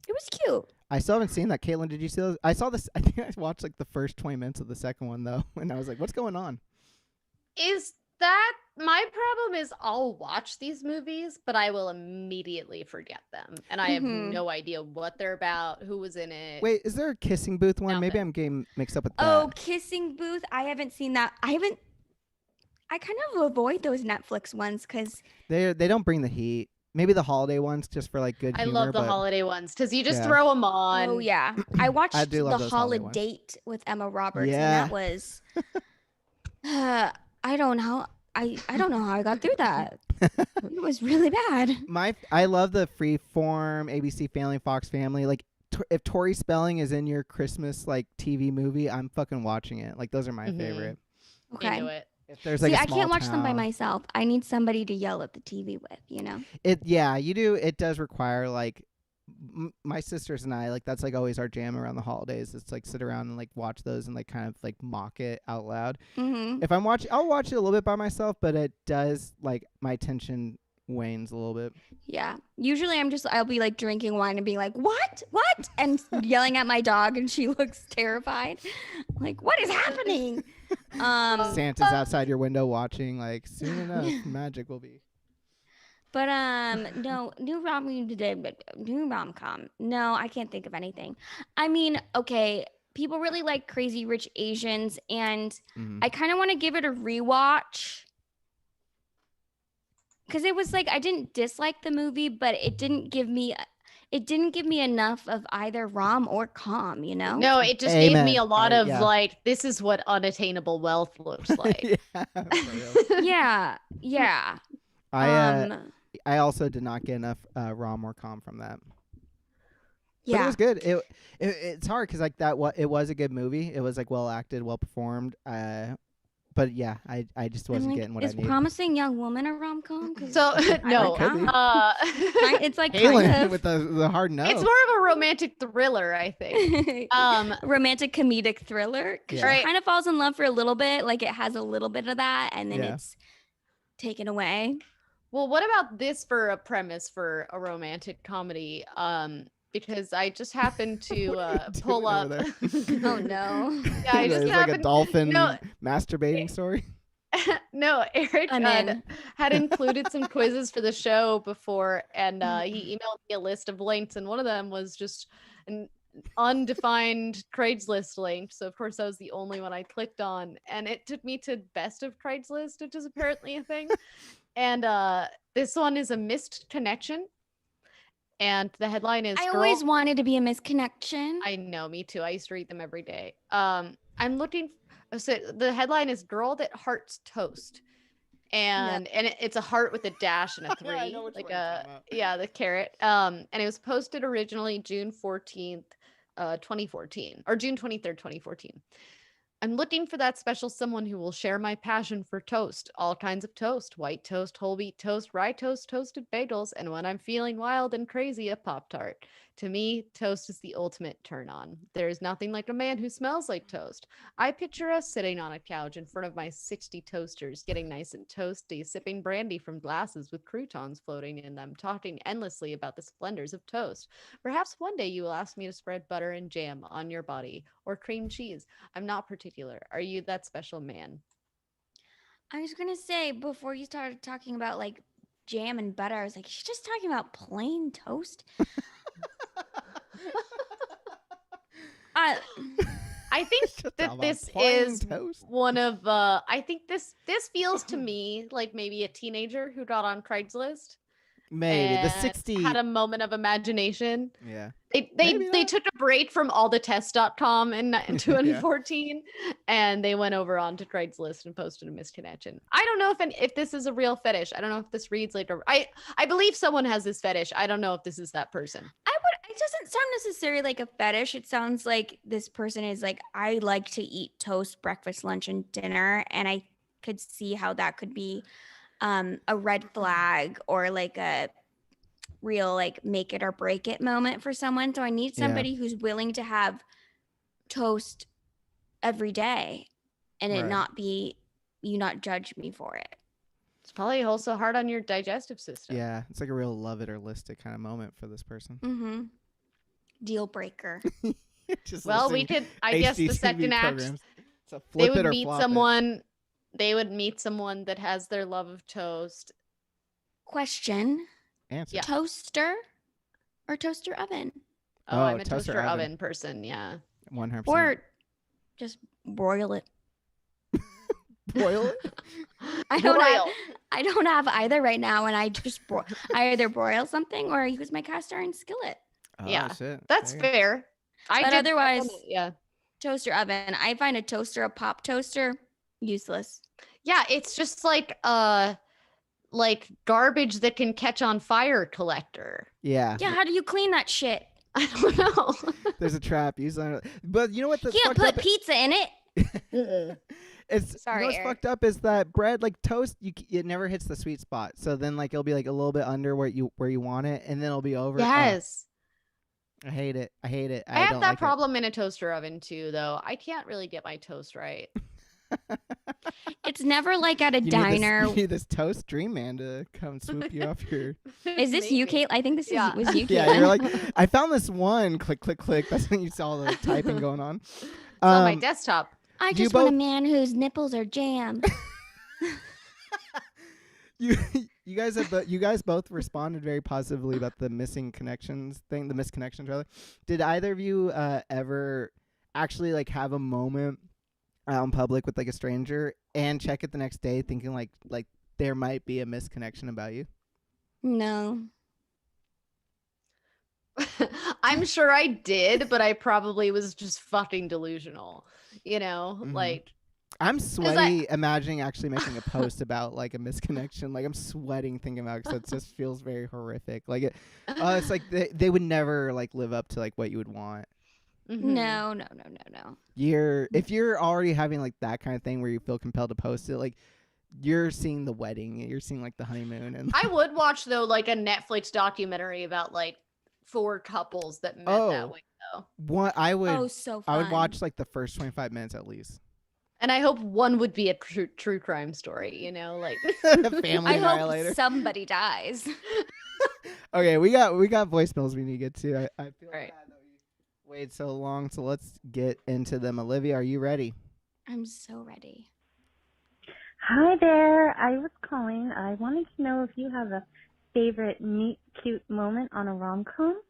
It was cute. I still haven't seen that. Caitlin, did you see those? I saw this. I think I watched like the first 20 minutes of the second one though, and I was like, "What's going on?" Is that my problem? Is I'll watch these movies, but I will immediately forget them, and I have no idea what they're about, who was in it. Wait, is there a Kissing Booth one? Maybe I'm getting mixed up with that. Oh, Kissing Booth. I haven't seen that. I kind of avoid those Netflix ones because they don't bring the heat. Maybe the holiday ones just for like good humor. I love the holiday ones because you just throw them on. Oh yeah, I watched do love The those holiday ones. Holiday with Emma Roberts, Yeah. and that was. I don't know. I don't know how I got through that. It was really bad. I love the Freeform, ABC Family, Fox Family. Like if Tori Spelling is in your Christmas like TV movie, I'm fucking watching it. Like those are my favorite. Okay. Into it. If there's like See, a I small can't watch them by town- myself. I need somebody to yell at the TV with, you know? you do. It does require like my sisters and I, like, that's like always our jam around the holidays. It's like sit around and like watch those and like kind of like mock it out loud. Mm-hmm. If I'm watching, I'll watch it a little bit by myself, but it does like my attention wanes a little bit. Yeah. Usually I'll be like drinking wine and being like, what? And yelling at my dog and she looks terrified. Like, what is happening? Santa's outside your window watching, like, soon enough, magic will be. But no, new rom-com. No, I can't think of anything. I mean, okay, people really like Crazy Rich Asians, and I kind of want to give it a rewatch. Because it was like, I didn't dislike the movie, but it didn't give me enough of either rom or com, you know? No, it just gave me a lot of like, this is what unattainable wealth looks like. Yeah. I also did not get enough rom or com from that. Yeah, but it was good. It's hard because like it was a good movie. It was like well acted, well performed. But yeah, I just wasn't like, getting what I needed. Is Promising Young Woman a rom com? So no, it's like Halen kind of with the hard no. It's more of a romantic thriller, I think. Romantic comedic thriller. Yeah. She kind of falls in love for a little bit, like it has a little bit of that, and then it's taken away. Well, what about this for a premise for a romantic comedy? Because I just happened to pull up. Oh no! Yeah, I just like a dolphin masturbating story. No, Eric had included some quizzes for the show before, and he emailed me a list of links, and one of them was just an undefined Craigslist link. So of course that was the only one I clicked on, and it took me to Best of Craigslist, which is apparently a thing. And this one is a missed connection. And the headline is I always wanted to be a misconnection. I know, me too. I used to read them every day. I'm looking. So the headline is "Girl That Hearts Toast," and it's a heart with a dash and a 3, like the carrot. And it was posted originally June 14th, 2014, or June 23rd, 2014. I'm looking for that special someone who will share my passion for toast, all kinds of toast, white toast, whole wheat toast, rye toast, toasted bagels, and when I'm feeling wild and crazy, a Pop-Tart. To me, toast is the ultimate turn on. There is nothing like a man who smells like toast. I picture us sitting on a couch in front of my 60 toasters, getting nice and toasty, sipping brandy from glasses with croutons floating in them, talking endlessly about the splendors of toast. Perhaps one day you will ask me to spread butter and jam on your body, or cream cheese. I'm not particular. Are you that special man? I was going to say, before you started talking about like jam and butter, I was like, she's just talking about plain toast? I think that this is toast. One of I think this feels to me like maybe a teenager who got on Craigslist. Maybe the 60 had a moment of imagination. Yeah. They took a break from allthetest.com in 2014 and they went over onto Craigslist and posted a misconnection. I don't know if this is a real fetish. I don't know if this reads like I believe someone has this fetish. I don't know if this is that person. It doesn't sound necessarily like a fetish. It sounds like this person is like, I like to eat toast, breakfast, lunch, and dinner. And I could see how that could be a red flag or like a real like make it or break it moment for someone. So I need somebody who's willing to have toast every day and it not be, you not judge me for it. It's probably also hard on your digestive system. Yeah, it's like a real love it or list it kind of moment for this person. Mm-hmm. Deal breaker. Well, we could, I guess the second act, they would meet someone that has their love of toast. Question. Answer. Yeah. Toaster or toaster oven? Oh, I'm a toaster oven person, yeah. 100%. Or just broil it. Broil it? I don't have either right now, and I just I either broil something or I use my cast iron skillet. Oh, yeah, shit. that's fair. Otherwise, toaster oven. I find a pop toaster, useless. Yeah, it's just like garbage that can catch on fire collector. Yeah. Yeah, how do you clean that shit? I don't know. There's a trap. But you know what? You can't put pizza in it. It's Sorry, what's Eric. fucked up is that bread, like toast, it never hits the sweet spot. So then like it'll be like a little bit under where you want it, and then it'll be over. Yes. I hate it. I hate it. I I have don't that like problem in a toaster oven too, though. I can't really get my toast right. It's never like at a You diner. You need this toast dream man to come swoop you off your. Is this you, Maybe. Kate? I think this Yeah. was you, Kate. Yeah, you're like, I found this one. Click, click, click. That's when you saw the typing going on. It's on my desktop. I You just want a both- man whose nipples are jam. you you guys both responded very positively about the missing connections thing, the misconnections rather. Did either of you ever actually like have a moment out in public with like a stranger and check it the next day thinking like there might be a misconnection about you? No. I'm sure I did, but I probably was just fucking delusional. Mhm. Like I'm sweaty imagining actually making a post about like a misconnection. Like I'm sweating thinking about it because it just feels very horrific. Like it's like they would never like live up to like what you would want. mhm. No. If you're already having like that kind of thing where you feel compelled to post it, like you're seeing the wedding, you're seeing like the honeymoon, and I would watch though like a Netflix documentary about like 4 couples that met Oh. that way though. what I would Oh, so fun. I would watch like the first 25 minutes at least. And I hope one would be a true crime story, like Family I Annihilator. hope somebody dies. Okay, we got voicemails we need to get to. I feel Right. bad that we waited so long, so let's get into them. Olivia, are you ready? I'm so ready. Hi there. I was calling. I wanted to know if you have a favorite meet cute moment on a rom-com.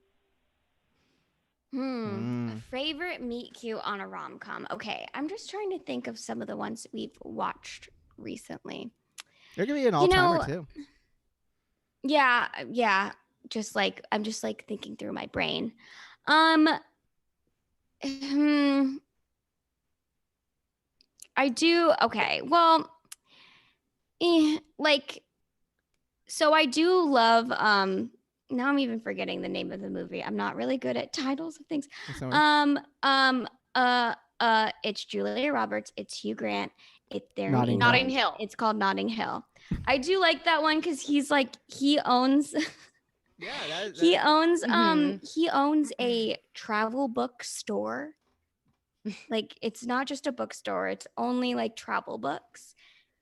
A favorite meet cute on a rom-com. Okay, I'm just trying to think of some of the ones we've watched recently. There could be an all-timer know, too. Yeah. Just like I'm just like thinking through my brain. I do. Okay. Well, so I do love. Now I'm even forgetting the name of the movie. I'm not really good at titles of things. It's Julia Roberts. It's Hugh Grant. It's Notting Notting Hill. It's called Notting Hill. I do like that one because he's like he owns. Yeah, He owns Mhm. he owns a travel book store. Like it's not just a bookstore, it's only like travel books.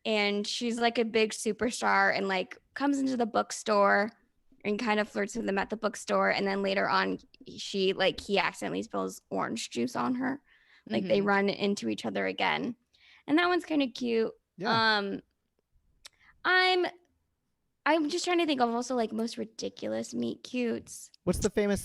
And she's like a big superstar and like comes into the bookstore and kind of flirts with them at the bookstore, and then later on he accidentally spills orange juice on her. Like they Mhm. run into each other again. And that one's kind of cute. Yeah. I'm just trying to think of also like most ridiculous meet cutes. What's the famous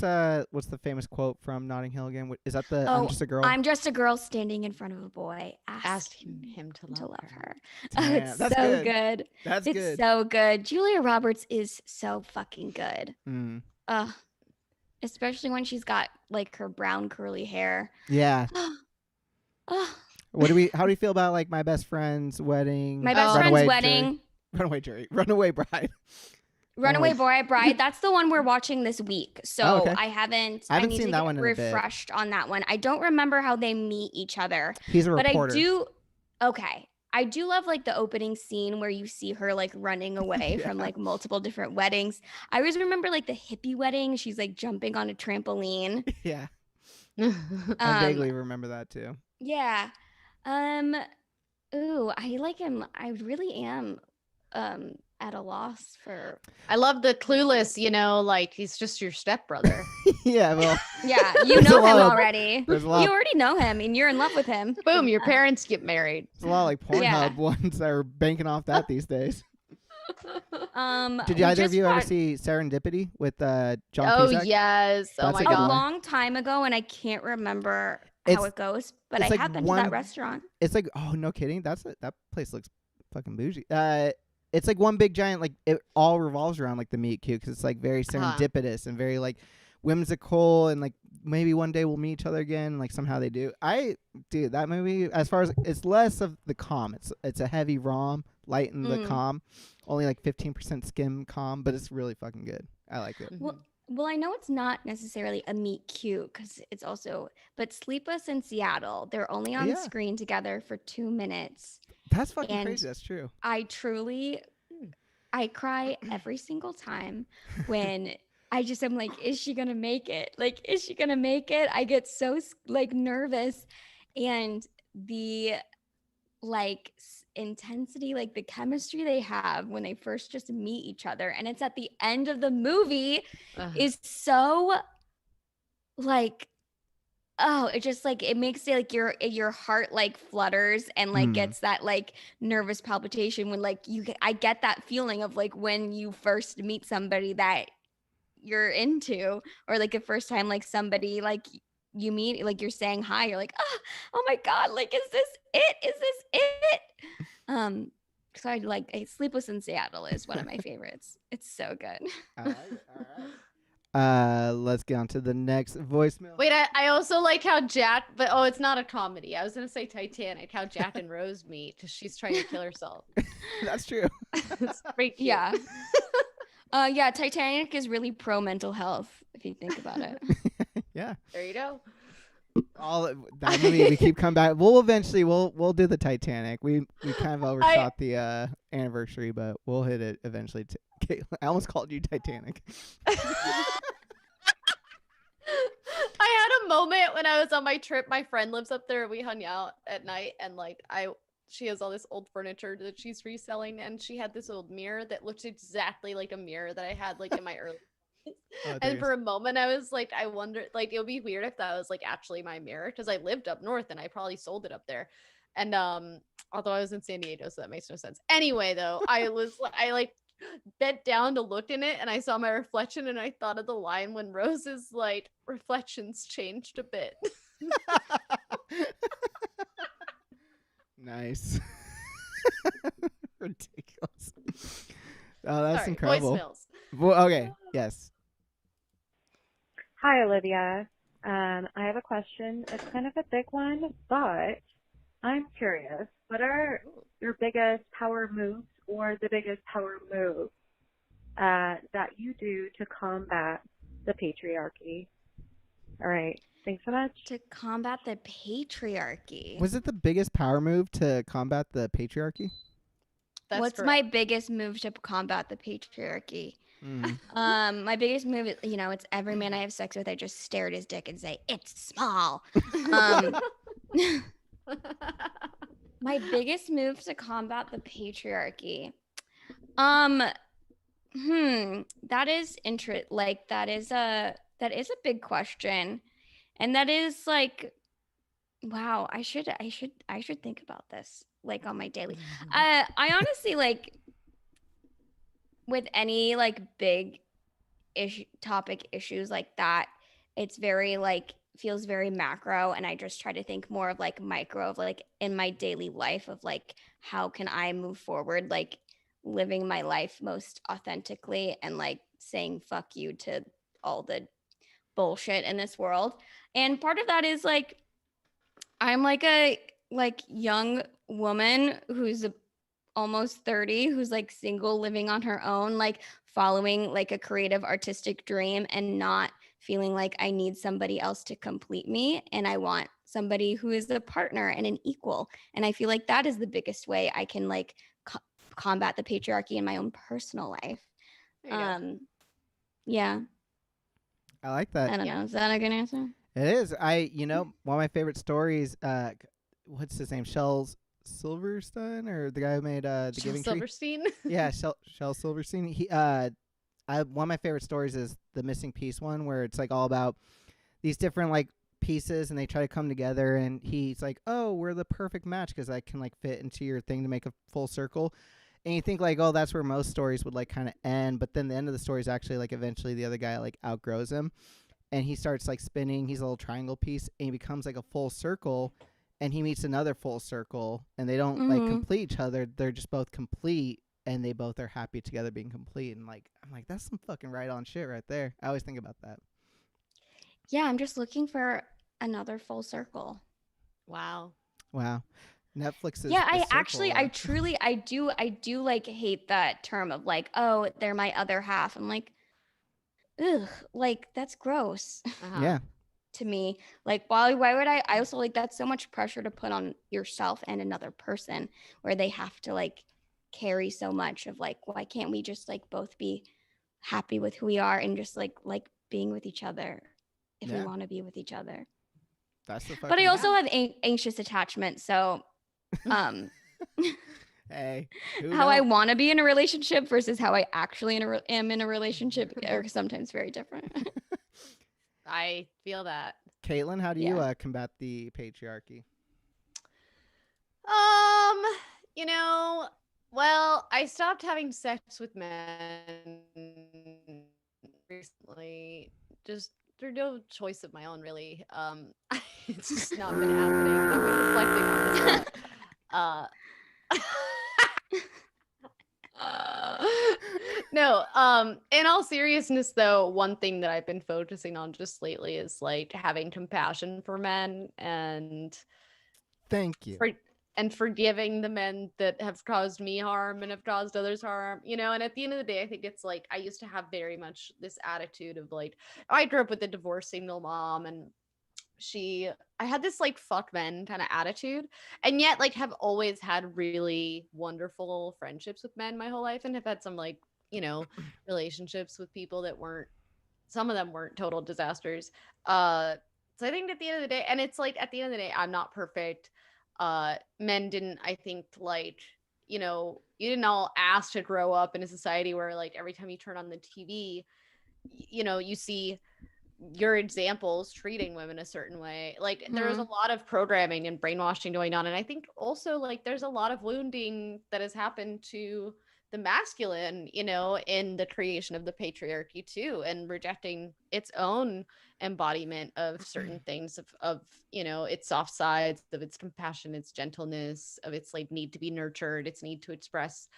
quote from Notting Hill again? Is that the I'm Oh, just a girl? I'm just a girl standing in front of a boy Asking him to to love love her. her. Oh, Damn, it's that's so good. good. That's It's good. so good. Julia Roberts is so fucking good. Mm. Especially when she's got like her brown curly hair. Yeah. Oh, How do you feel about like my best friend's wedding? my best Runaway friend's Jury- wedding. Runaway Bride. Runaway Bride. That's the one we're watching this week. So Oh, okay. I haven't I haven't need seen to that get one in a bit. refreshed on that one. I don't remember how they meet each other. He's a But reporter. I do. Okay. I do love like the opening scene where you see her like running away Yeah. from like multiple different weddings. I always remember like the hippie wedding. She's like jumping on a trampoline. Yeah. I Um, vaguely remember that too. Yeah. Ooh, I like him. I really am at a loss for. I love the clueless, like he's just your stepbrother. Yeah, well, Yeah, you There's a know lot him of- already. there's a lot. You already know him and you're in love with him. Boom, your parents get married. There's a lot of like Pornhub Yeah. ones that are banking off that these days. Did we either of just you ever watched- see Serendipity with John Oh Cusack? yes. Oh That's my a a good god. one. long time ago and I can't remember It's- how it goes, but I it's like have been to one- that restaurant. It's like, oh no kidding, that place looks fucking bougie. It's like one big giant, like it all revolves around like the meet cute because it's like very serendipitous and very like whimsical and like maybe one day we'll meet each other again. Like somehow they do. Dude, that movie, as far as it's less of the com, it's a heavy rom, light in the com, only like 15% skim com, but it's really fucking good. I like it. Well, Well, I know it's not necessarily a meet cute because it's also, but Sleepless in Seattle, they're only on Yeah, screen together for 2 minutes. that's fucking And crazy. That's true. I truly, I cry every single time when I just am like, is she gonna make it? Like, is she gonna make it? I get so like nervous. And the like intensity, like the chemistry they have when they first just meet each other, and it's at the end of the movie, is so like, oh, it just like it makes it like your heart like flutters and like Mm. gets that like nervous palpitation when like I get that feeling of like when you first meet somebody that you're into, or like the first time like somebody like you meet, like you're saying hi, you're like, oh my god, like is this it, is this it? So I like Sleepless in Seattle is one of my favorites. It's so good. I like it. All right. Let's get on to the next voicemail. Wait, I also like how Jack, but it's not a comedy. I was gonna say Titanic, how Jack and Rose meet because she's trying to kill herself. That's true. It's pretty cute. Yeah. Yeah, Titanic is really pro mental health if you think about it. Yeah. There you go. All that movie we keep coming back. We'll eventually we'll do the Titanic. We kind of overshot the anniversary, but we'll hit it eventually. I almost called you Titanic. I had a moment when I was on my trip. My friend lives up there. We hung out at night, and like she has all this old furniture that she's reselling, and she had this old mirror that looked exactly like a mirror that I had like in my early. And for a moment, I was like, I wonder, like, it would be weird if that was like actually my mirror because I lived up north and I probably sold it up there. And although I was in San Diego, so that makes no sense. Anyway, though, I like bent down to look in it and I saw my reflection and I thought of the line when Rose's like reflections changed a bit. Nice. Ridiculous. Oh, that's Sorry, incredible. voicemails. Well, okay. Yes. Hi, Olivia. I have a question. It's kind of a big one, but I'm curious. What are your biggest power moves or the biggest power move that you do to combat the patriarchy? All right. Thanks so much. To combat the patriarchy. Was it the biggest power move to combat the patriarchy? That's What's correct. my biggest move to combat the patriarchy? My biggest move is, it's every man I have sex with, I just stare at his dick and say, it's small. My biggest move to combat the patriarchy. That is that is a big question. And that is like, wow, I should think about this like on my daily. I honestly like with any like big topic issues like that, it's very like feels very macro, and I just try to think more of like micro of like in my daily life of like how can I move forward, like living my life most authentically and like saying fuck you to all the bullshit in this world. And part of that is like I'm like a young woman who's almost 30, who's like single, living on her own, like following like a creative artistic dream and not feeling like I need somebody else to complete me. And I want somebody who is a partner and an equal. And I feel like that is the biggest way I can like combat the patriarchy in my own personal life. Yeah. I like that. I don't know. Is that a good answer? It is. One of my favorite stories, what's his name? Silverstein, or the guy who made the Shel Giving Silverstein? Tree? Yeah, Shel Silverstein. One of my favorite stories is the Missing Piece one, where it's like all about these different like pieces and they try to come together, and he's like, oh, we're the perfect match because I can like fit into your thing to make a full circle. And you think like, oh, that's where most stories would like kind of end, but then the end of the story is actually like eventually the other guy like outgrows him and he starts like spinning. He's a little triangle piece and he becomes like a full circle, and he meets another full circle, and they don't like complete each other. They're just both complete, and they both are happy together being complete. And like, I'm like, that's some fucking right on shit right there. I always think about that. Yeah, I'm just looking for another full circle. Wow. Netflix is. Yeah, I do like hate that term of like, oh, they're my other half. I'm like, ugh, like that's gross Uh-huh. Yeah. to me. Like, why would I also like that's so much pressure to put on yourself and another person where they have to like carry so much of like, why can't we just like both be happy with who we are and just like being with each other if we Yeah. want to be with each other. That's the But I fucking also thing. have anxious attachment, so um Hey, who how I don't? want to be in a relationship versus how I actually am in a relationship are sometimes very different. I feel that. Caitlin, how do you Yeah. combat the patriarchy? Um, you know, well, I stopped having sex with men recently. Just through no choice of my own, really. It's just not been happening. I've been reflecting on this a lot. Uh no, in all seriousness though, one thing that I've been focusing on just lately is like having compassion for men Thank you. for and forgiving the men that have caused me harm and have caused others harm, and at the end of the day, I think it's like I used to have very much this attitude of like I grew up with a divorced single mom, and she I had this like fuck men kind of attitude, and yet like have always had really wonderful friendships with men my whole life, and have had some like relationships with people that weren't, some of them weren't total disasters. So I think at the end of the day, and it's like at the end of the day, I'm not perfect. Men didn't, I think, like, you didn't all ask to grow up in a society where like every time you turn on the TV, you see your examples treating women a certain way. Like there's a lot of programming and brainwashing going on, and I think also like there's a lot of wounding that has happened to the masculine, in the creation of the patriarchy too, and rejecting its own embodiment of certain things of its soft sides, of its compassion, its gentleness, of its like need to be nurtured, its need to express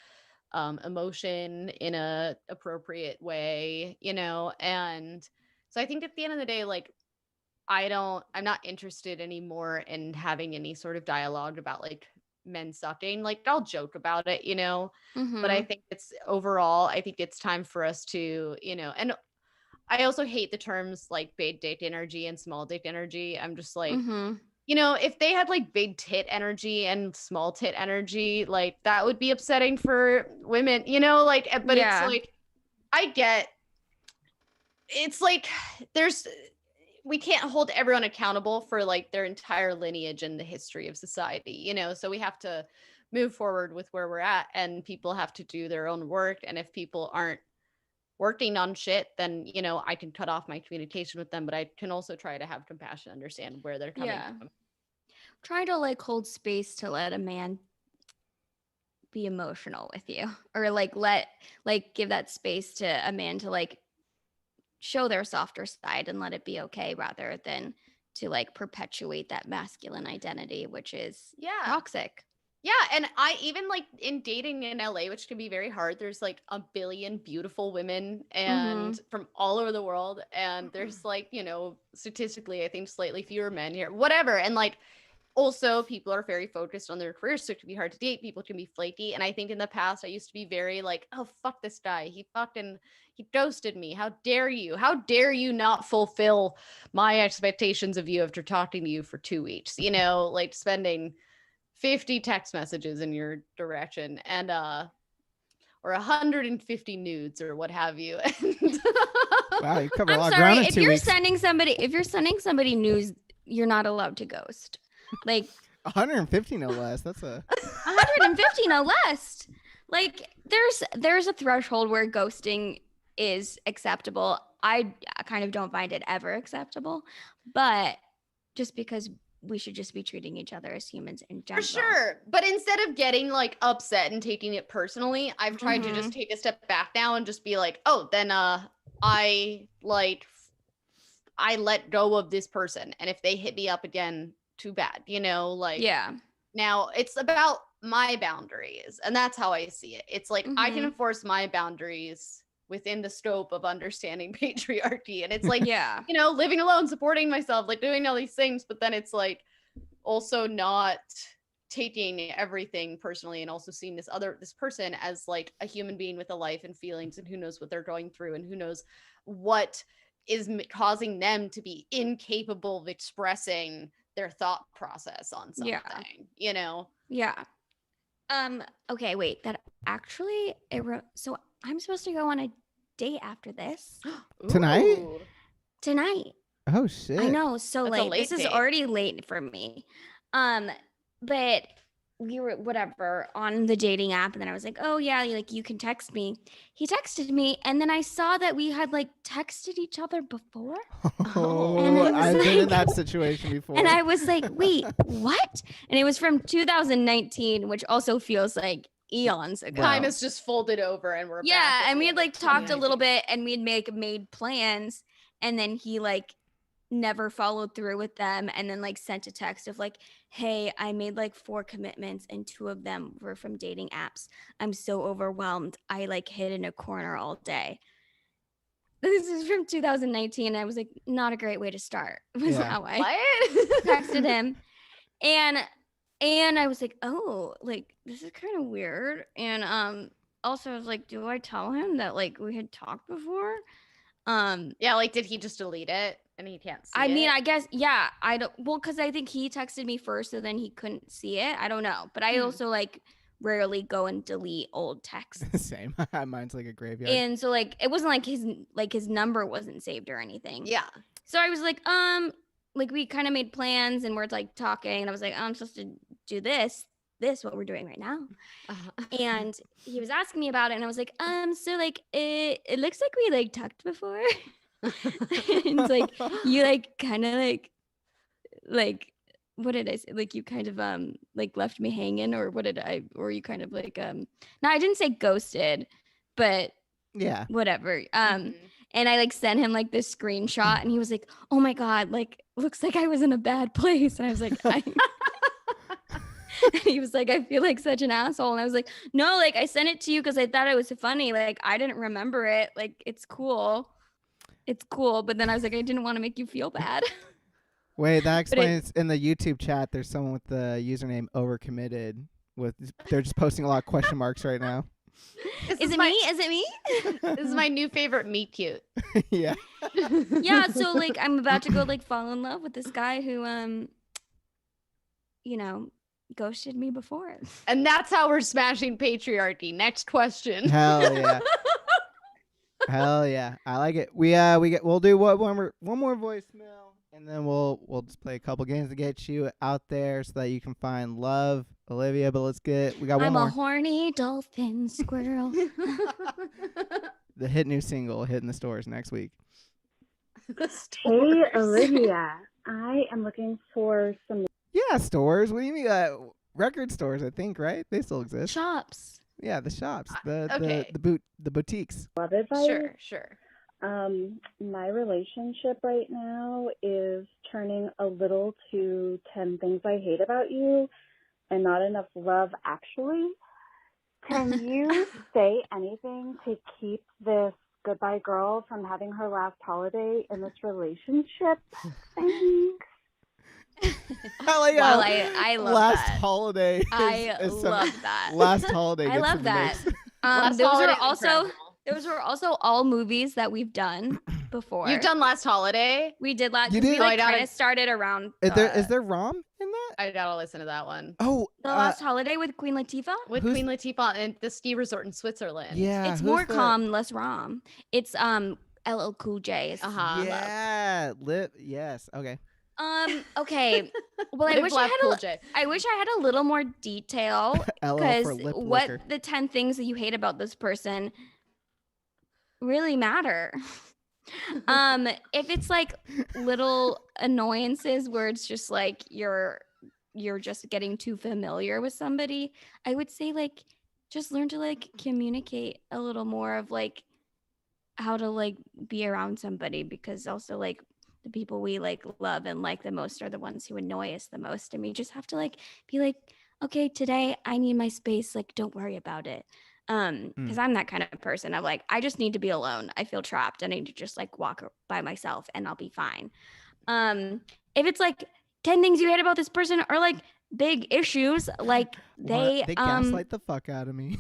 emotion in a appropriate way, and so I think at the end of the day, like I'm not interested anymore in having any sort of dialogue about like men sucking. Like I'll joke about it, but I Mm-hmm. think it's overall, I think it's time for us to, and I also hate the terms like big dick energy and small dick energy. I'm just like, Mm-hmm. if they had like big tit energy and small tit energy, like that would be upsetting for women, like, but it's Yeah. like, I get, it's like, there's, we can't hold everyone accountable for like their entire lineage and the history of society, so we have to move forward with where we're at, and people have to do their own work. And if people aren't working on shit, then I can cut off my communication with them, but I can also try to have compassion, understand where they're coming Yeah. from. Try to like hold space to let a man be emotional with you or like give that space to a man to like show their softer side and let it be okay rather than to like perpetuate that masculine identity which is Yeah. toxic. Yeah, and I even like in dating in LA, which can be very hard, there's like a billion beautiful women Mm-hmm. and from all over the world, and there's like, statistically I think slightly fewer men here. Whatever. And like also people are very focused on their careers, so it can be hard to date. People can be flaky. And I think in the past I used to be very like, oh fuck this guy. He ghosted me. How dare you? How dare you not fulfill my expectations of you after talking to you for 2 weeks? Like spending 50 text messages in your direction, and or 150 nudes or what have you. Wow, you covered a I'm lot of sorry, ground in 2 weeks. if you're sending somebody news, you're not allowed to ghost. Like 150 no less. That's a 150 no less. Like there's a threshold where ghosting is acceptable. I kind of don't find it ever acceptable, but just because we should just be treating each other as humans in For general. sure. But instead of getting like upset and taking it personally, I've tried to just Mhm. take a step back now and just be like, oh, then I like I let go of this person. And if they hit me up again, too bad, like Yeah. now it's about my boundaries. And that's how I see it. It's like I can Mhm. enforce my boundaries within the scope of understanding patriarchy. And it's like, Yeah. living alone, supporting myself, like doing all these things, but then it's like also not taking everything personally, and also seeing this person as like a human being with a life and feelings, and who knows what they're going through, and who knows what is causing them to be incapable of expressing their thought process on something, you know? Yeah. Okay, wait. That actually so I'm supposed to go on a date after this. Tonight? Ooh, Tonight. Oh shit. I know, so That's a late. late This is date. already late for me. But we were whatever on the dating app, and then I was like, oh yeah, like you can text me. He texted me, and then I saw that we had like texted each other before. Oh, And I was I've been in like- that situation before. And I was like, wait, what? And it was from 2019, which also feels like eons ago. Time is just folded over and we're back Yeah, at and the we end had of like talked a little 2019. bit, and we had made plans, and then he like never followed through with them, and then like sent a text of like, hey, I made like 4 commitments and 2 of them were from dating apps. I'm so overwhelmed. I like hid in a corner all day. This is from 2019, and I was like, not a great way to start. Was Yeah. how I What? texted him. And I was like, oh, like this is kind of weird. And also I was like, do I tell him that like we had talked before? Yeah, like did he just delete it and he can't see I mean, it? I guess, yeah, I don't, well, because I think he texted me first, so then he couldn't see it. I don't know. But I also like rarely go and delete old texts. Same. Mine's like a graveyard. And so like it wasn't like his number wasn't saved or anything. Yeah. So I was like we kind of made plans and we're like talking, and I was like, oh, I'm supposed to do this what we're doing right now. And he was asking me about it, and I was like, so like it looks like we like talked before. And it's like you like kind of like what did I say? Like you kind of like left me hanging, or what did I, or you kind of like no, I didn't say ghosted, but Yeah. whatever. And I like sent him like this screenshot, and he was like, oh my God, like looks like I was in a bad place. And I was like, he was like, I feel like such an asshole. And I was like, no, like I sent it to you because I thought it was funny. Like I didn't remember it. Like it's cool. It's cool. But then I was like, I didn't want to make you feel bad. Wait, that explains in the YouTube chat there's someone with the username overcommitted they're just posting a lot of question marks right now. Is it me? Is it me? This is my new favorite meet cute. Yeah. Yeah, so like I'm about to go like fall in love with this guy who you know, ghosted me before. And that's how we're smashing patriarchy. Next question. Hell yeah. Hell yeah. I like it. We'll do one more voicemail, and then we'll just play a couple games to get you out there so that you can find love, Olivia. But we got one more. I'm a horny dolphin squirrel. The hit new single hitting the stores next week. Hey, Olivia. I am looking for some. Yeah, stores. What do you mean? Record stores, I think, right? They still exist. Shops. Yeah, the shops, okay. the boutiques. Love advice. Sure. My relationship right now is turning a little to 10 things I hate about you and not enough love, actually. Can you say anything to keep this goodbye girl from having her last holiday in this relationship? Thanks. Well, I love last that. holiday. I love that. Last holiday. I love that. Last Those Holiday are is also incredible. those were also all movies that we've done before. You've done Last Holiday? We did last. You We did? like Oh, I kind gotta- of started around. Is there rom in that? I gotta listen to that one. Oh, The Last Holiday with Queen Latifah? With Who's- Queen Latifah and the ski resort in Switzerland. yeah. It's who's more the- calm, less rom. It's LL Cool J. is Uh-huh. Yeah, yes. Okay. Okay. Well, I Live, wish laugh, I Cool had J. I wish I had a little more detail LL because for lip what liquor. the 10 things that you hate about this person really matter. If it's like little annoyances where it's just like you're just getting too familiar with somebody, I would say like just learn to like communicate a little more of like how to like be around somebody, because also like the people we like love and like the most are the ones who annoy us the most, and we just have to like be like, okay, today I need my space, like don't worry about it. Because I'm that kind of person. I'm like, I just need to be alone. I feel trapped. I need to just like walk by myself and I'll be fine. If it's like 10 things you hate about this person, or like big issues. Like they gaslight the fuck out of me.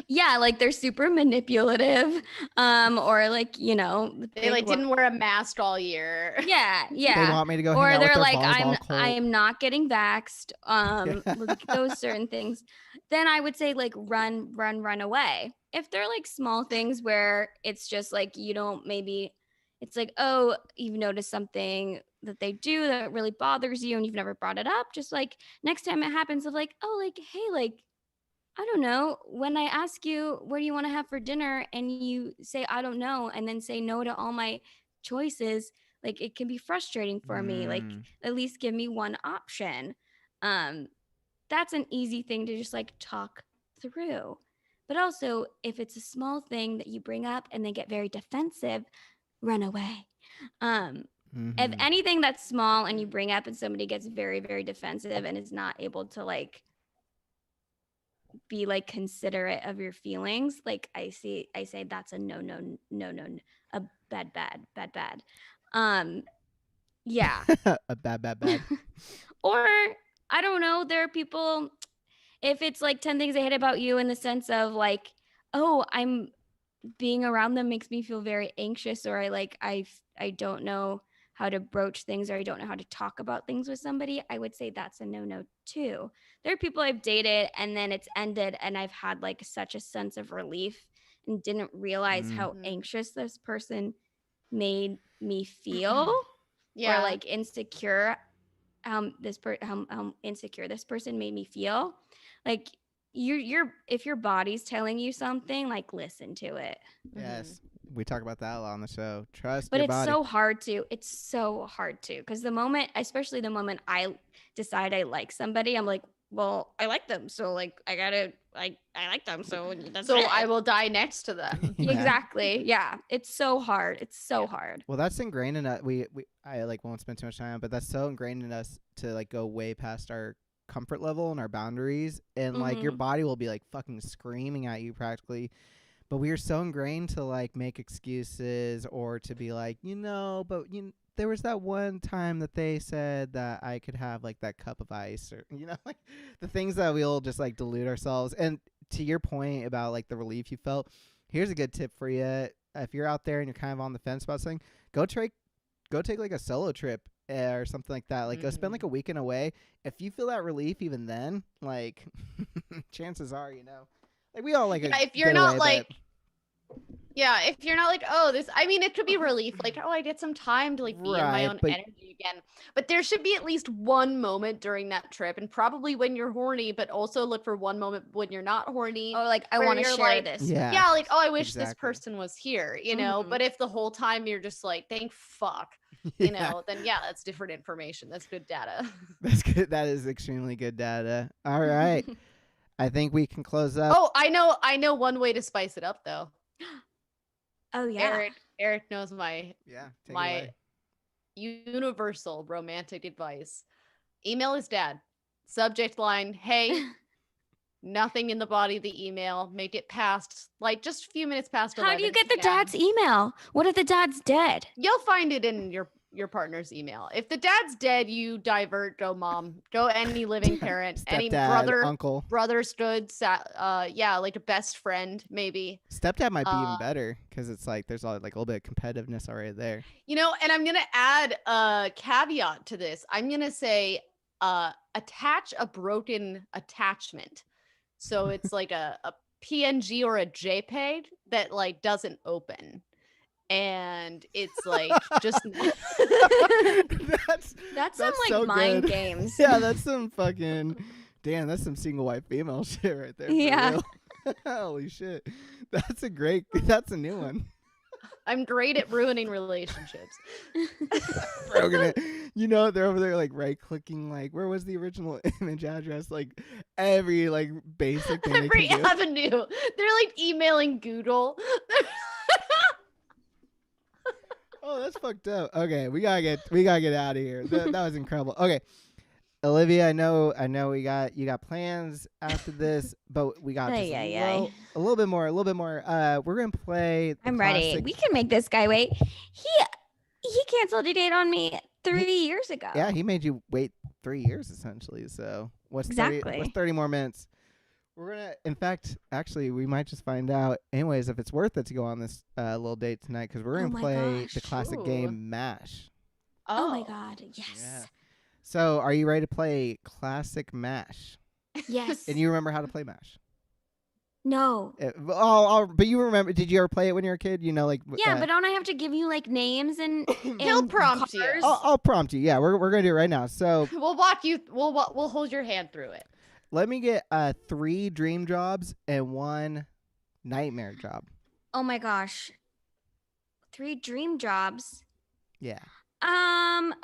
yeah, like they're super manipulative, or like, you know, they like didn't wear a mask all year. Yeah. They want me to go hang Or out they're with their like, volleyball court. I'm not getting vaxxed. Like those certain things. Then I would say like run away. If they're like small things where it's just like you don't, maybe it's like, oh, you've noticed something that they do that really bothers you and you've never brought it up, just like next time it happens of like, oh, like, hey, like, I don't know, when I ask you what do you want to have for dinner and you say I don't know and then say no to all my choices, like it can be frustrating for me. Like at least give me one option. That's an easy thing to just like talk through. But also, if it's a small thing that you bring up and they get very defensive, run away. If anything that's small and you bring up and somebody gets very, very defensive and is not able to like be like considerate of your feelings, like I say that's a no, a bad. Yeah. A bad. Or I don't know, there are people, if it's like 10 things I hate about you in the sense of like, oh, I'm being around them makes me feel very anxious, or I don't know how to broach things, or I don't know how to talk about things with somebody, I would say that's a no too. There are people I've dated and then it's ended and I've had like such a sense of relief and didn't realize how anxious this person made me feel. Or like insecure, how insecure this person made me feel. Like you're if your body's telling you something, like listen to it. Yes. We talk about that a lot on the show. Trust but your it's body. It's so hard to, because especially the moment I decide I like somebody, I'm like, well, I like them, so like I gotta I like them, so that's so it. I will die next to them. Exactly. Yeah, it's so hard. Hard. Well, that's ingrained in us. I like won't spend too much time, but that's so ingrained in us to like go way past our comfort level and our boundaries, and like your body will be like fucking screaming at you practically. But we are so ingrained to like make excuses or to be like, but there was that one time that they said that I could have like that cup of ice, or like the things that we'll just like delude ourselves. And to your point about like the relief you felt, here's a good tip for you. If you're out there and you're kind of on the fence about something, go take like a solo trip or something like that. Like go spend like a weekend away. If you feel that relief even then, like chances are, like we all like if you're not like if you're not like, oh, this, I mean, it could be relief, like, oh, I get some time to like be in my own energy again. But there should be at least one moment during that trip, and probably when you're horny, but also look for one moment when you're not horny. Oh, like I want to share like, this. Yeah, like, oh, I wish this person was here, But if the whole time you're just like, thank fuck, then that's different information. That's good data. That's good. That is extremely good data. All right. I think we can close up. Oh, I know one way to spice it up though. Oh yeah. Eric knows my my universal romantic advice. Email his dad. Subject line, hey, nothing in the body of the email. Make it past, like, just a few minutes past 11. How do you get the dad's email? What if the dad's dead? You'll find it in your partner's email. If the dad's dead, you divert, go mom, go any living parent, any brother, uncle, stood, like a best friend, maybe. Stepdad might be even better, because it's like there's like a little bit of competitiveness already there. And I'm gonna add a caveat to this. I'm gonna say attach a broken attachment. So it's like a PNG or a JPEG that like doesn't open. And it's like just that's some like so mind good. games. Yeah, that's some fucking that's some single white female shit right there. Yeah. Holy shit. That's a new one. I'm great at ruining relationships. They're over there like right clicking, like where was the original image address, like every like basic thing every avenue. They're like emailing Google. Oh, that's fucked up. Okay, we gotta get out of here. That was incredible. Okay, Olivia, I know you got plans after this, but we got a little bit more. We're gonna play. I'm ready. We can make this guy wait. He canceled a date on me 3 years ago. Yeah, he made you wait 3 years essentially. So what's Exactly. 30 more minutes? We're gonna, in fact, actually, we might just find out. Anyways, if it's worth it to go on this little date tonight, because we're Oh gonna my play the gosh. classic Ooh. game MASH. Oh my God. Yes. Yeah. So, are you ready to play classic MASH? Yes. And you remember how to play MASH? No. But you remember? Did you ever play it when you were a kid? You know, like Yeah, but don't I have to give you like names and He'll and prompt you. cars? I'll prompt you. Yeah, we're gonna do it right now. So We'll walk you. We'll hold your hand through it. let me get 3 dream jobs and 1 nightmare job. Oh my gosh. 3 dream jobs. Yeah,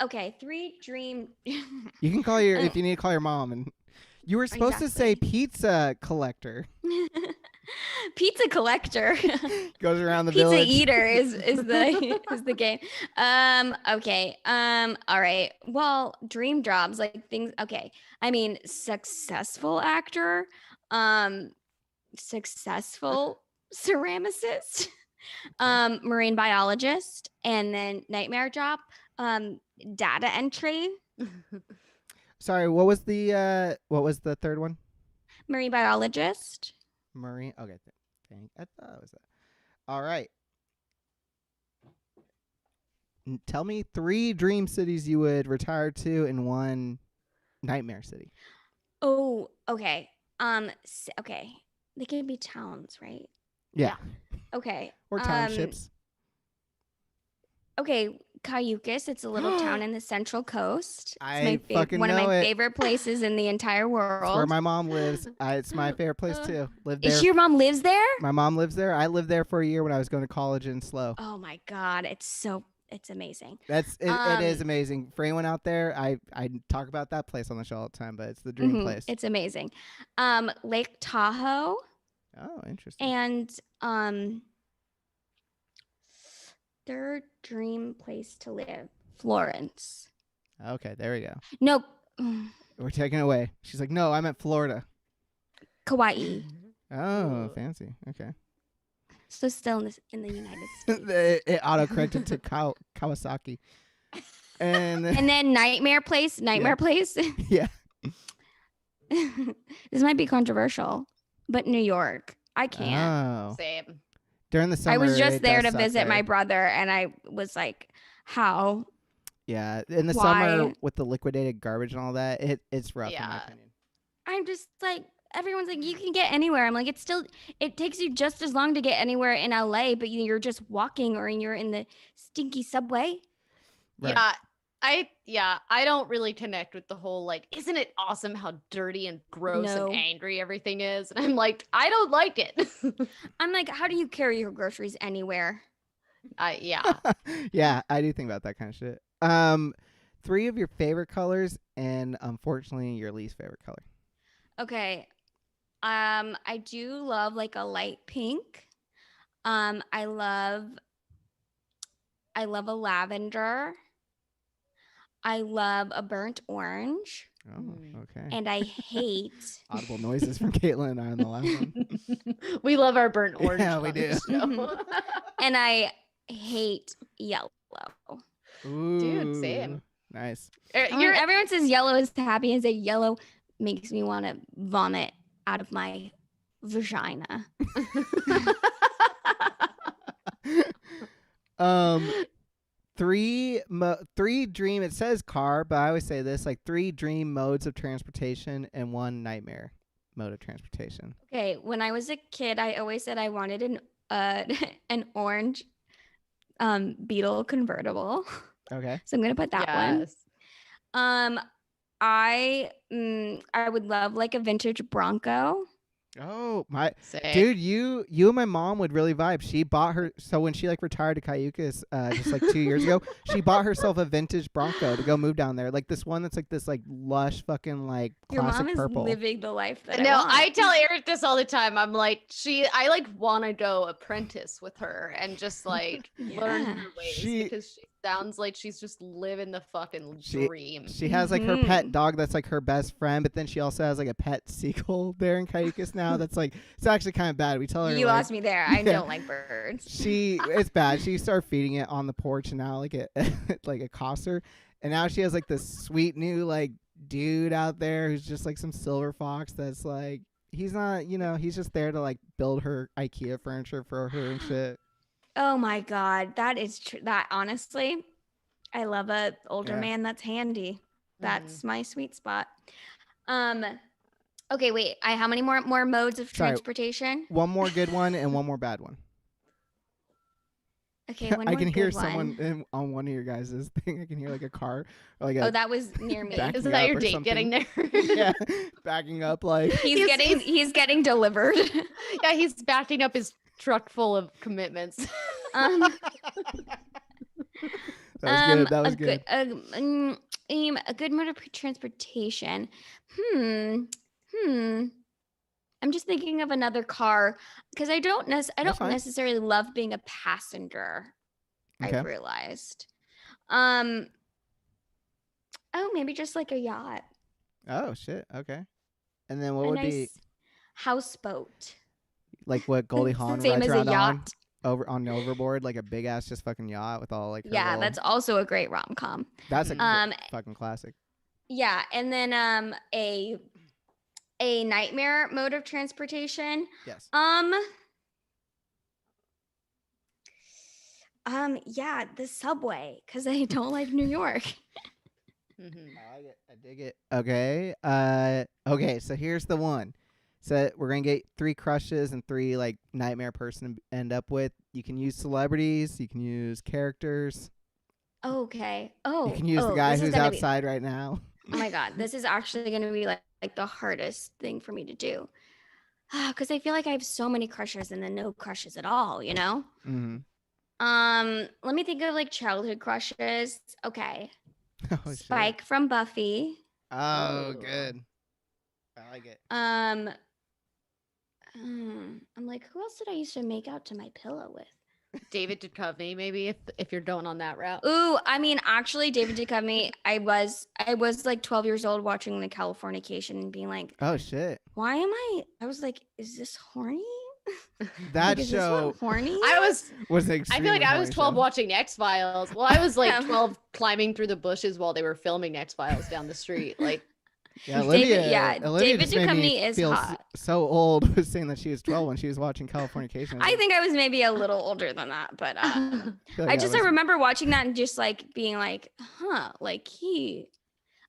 Okay, 3 dream. you can call your if you need to call your mom. And you were supposed to say pizza collector. Pizza collector. Goes around the Pizza village. eater is the is the game. Okay. All right. Well, dream jobs, like things. Okay. I mean, successful actor, successful ceramicist, marine biologist, and then nightmare job, data entry, Sorry, what was the third one? marine biologist. Marine. Okay, dang, I thought it was that. All right. Tell me 3 dream cities you would retire to and 1 nightmare city. Oh, okay. Okay. They can be towns, right? Yeah. Okay. Or townships. Okay, Cayucas. It's a little town in the Central Coast. It's I fucking one of know my it. favorite places in the entire It's world. where my mom lives. It's my favorite place too. Live there. Your mom lives there? My mom lives there. I lived there for a year when I was going to college in SLO. Oh my God, it's amazing. It is amazing. For anyone out there, I talk about that place on the show all the time, but it's the dream place. It's amazing. Lake Tahoe Oh, interesting. and third dream place to live, Florence. Okay, there we go. No, We're taking it away. She's like, no, I'm at Florida. Kauai. Oh, fancy. Okay. So still in the United States. It auto-corrected to Kawasaki. And then Nightmare Place. yeah. This might be controversial, but New York. I can't. Oh. Same. During the summer, I was just it there does to suck visit there. my brother, and I was like, how? Yeah, in the Why? summer with the liquidated garbage and all that, it's rough in my Yeah. opinion. I'm just like, everyone's like, you can get anywhere. I'm like, it takes you just as long to get anywhere in LA, but you're just walking or you're in the stinky subway. Right. I don't really connect with the whole like, isn't it awesome how dirty and gross No. and angry everything is? And I'm like, I don't like it. I'm like, how do you carry your groceries anywhere? Yeah. Yeah, I do think about that kind of shit. 3 of your favorite colors and unfortunately your least favorite color. Okay. I do love like a light pink. I love a lavender. I love a burnt orange. Oh, okay. And I hate Audible noises from Caitlin and I on the last one. We love our burnt orange. Yeah, we on do. this show. and I hate yellow. Ooh, Dude, same. Nice. Everyone says yellow is happy and say yellow makes me want to vomit out of my vagina. Three dream. It says car, but I always say this: like 3 dream modes of transportation and 1 nightmare mode of transportation. Okay, when I was a kid, I always said I wanted an orange Beetle convertible. Okay. So I'm gonna put that one. I would love like a vintage Bronco. Oh my Same. dude, you and my mom would really vibe. She bought her when she like retired to Cayucas just like 2 years ago. She bought herself a vintage Bronco to go move down there, like this one that's like this like lush fucking like Your classic mom is purple. living the life that No, I want. I tell Eric this all the time. I'm like, I like want to go apprentice with her and just like learn Yeah. her ways She- because she sounds like she's just living the fucking She- dream. She has like her pet dog that's like her best friend, but then she also has like a pet seagull there in Cayucas now. That's like it's actually kind of bad. We tell her You like, lost me there. I Yeah. don't like birds. it's bad. She started feeding it on the porch and now like it like accosts her. And now she has like this sweet new like dude out there who's just like some silver fox that's like he's not, he's just there to like build her IKEA furniture for her and shit. Oh my God. That is true. That honestly, I love a older man that's handy. That's my sweet spot. Okay, wait. How many more modes of transportation? One more good one and one more bad one. Okay, one more I can hear good someone on one of your guys' thing. I can hear like a car. Or like that was near me. Isn't that your date getting there? Yeah, backing up like he's getting delivered. Yeah, he's backing up his truck full of commitments. That was good. That was good. A good mode of transportation. I'm just thinking of another car because I don't necessarily love being a passenger. Okay. I've realized. Maybe just like a yacht. Oh shit. Okay. And then what would be houseboat? Like what Goldie Hawn Same rides as a around yacht. on overboard, like a big ass just fucking yacht with all like. Yeah, that's also a great rom-com. That's a fucking classic. Yeah, and then a nightmare mode of transportation. Yes. Yeah, the subway because I don't like New York. I like it. I dig it. Okay. Okay. So here's the one. So we're gonna get 3 crushes and 3 like nightmare person to end up with. You can use celebrities. You can use characters. Okay. Oh. You can use the guy who's outside right now. Oh my God, this is actually gonna be like the hardest thing for me to do, because I feel like I have so many crushes and then no crushes at all. Mm-hmm. Let me think of like childhood crushes. Okay. Oh, Spike from Buffy. Oh, good. I like it. I'm like, who else did I used to make out to my pillow with? David Duchovny, maybe if you're going on that route. Ooh, I mean, actually, David Duchovny. I was like 12 years old watching the Californication and being like, oh shit. Why am I? I was like, is this horny? That like, show. Is this horny? I feel like I was 12 show. watching X-Files. Well, I was like 12 climbing through the bushes while they were filming X-Files down the street. Like, yeah, Olivia. David just made me Duchovny is feel hot. So old was saying that she was 12 when she was watching Californication. I think I was maybe a little older than that, but I remember watching that and just like being like, like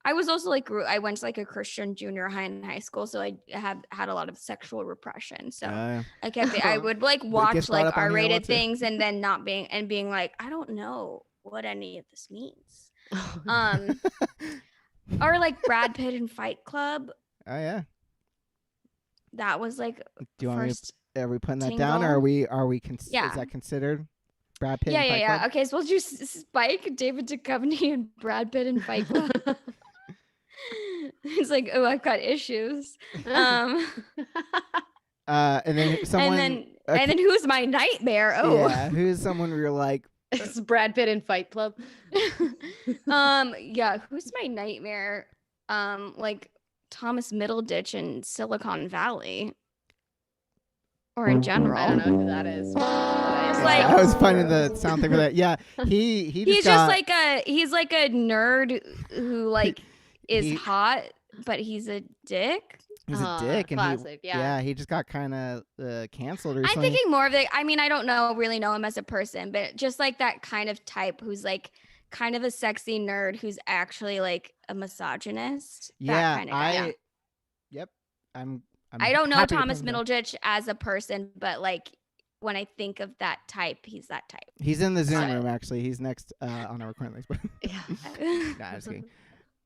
I was also like I went to like a Christian junior high and high school, so I had a lot of sexual repression. So I would like watch like R-rated things and then being like, I don't know what any of this means. Or like Brad Pitt in Fight Club. Oh yeah. That was like. Do you want me? Are we putting that down, or are we? Is that considered Brad Pitt? Yeah. Okay, so we'll do Spike, David Duchovny, and Brad Pitt in Fight Club. He's like, oh, I've got issues. And then someone. And then who's my nightmare? Oh, yeah. Who's someone where you're like. It's Brad Pitt in Fight Club. Yeah, who's my nightmare? Like Thomas Middleditch in Silicon Valley. Or in general. I don't know who that is. I was finding the sound thing for that. Yeah. He's just like a nerd who like is hot, but he's a dick. He's a dick, and classic, he just got kind of canceled recently. I'm thinking more of I mean, I don't really know him as a person, but just like that kind of type who's like kind of a sexy nerd who's actually like a misogynist. Yeah, that kind of guy. Yep. I don't know Thomas Middleditch as a person, but like when I think of that type, he's that type. He's in the Zoom room actually. He's next on our recording list. Yeah. Nah, just kidding.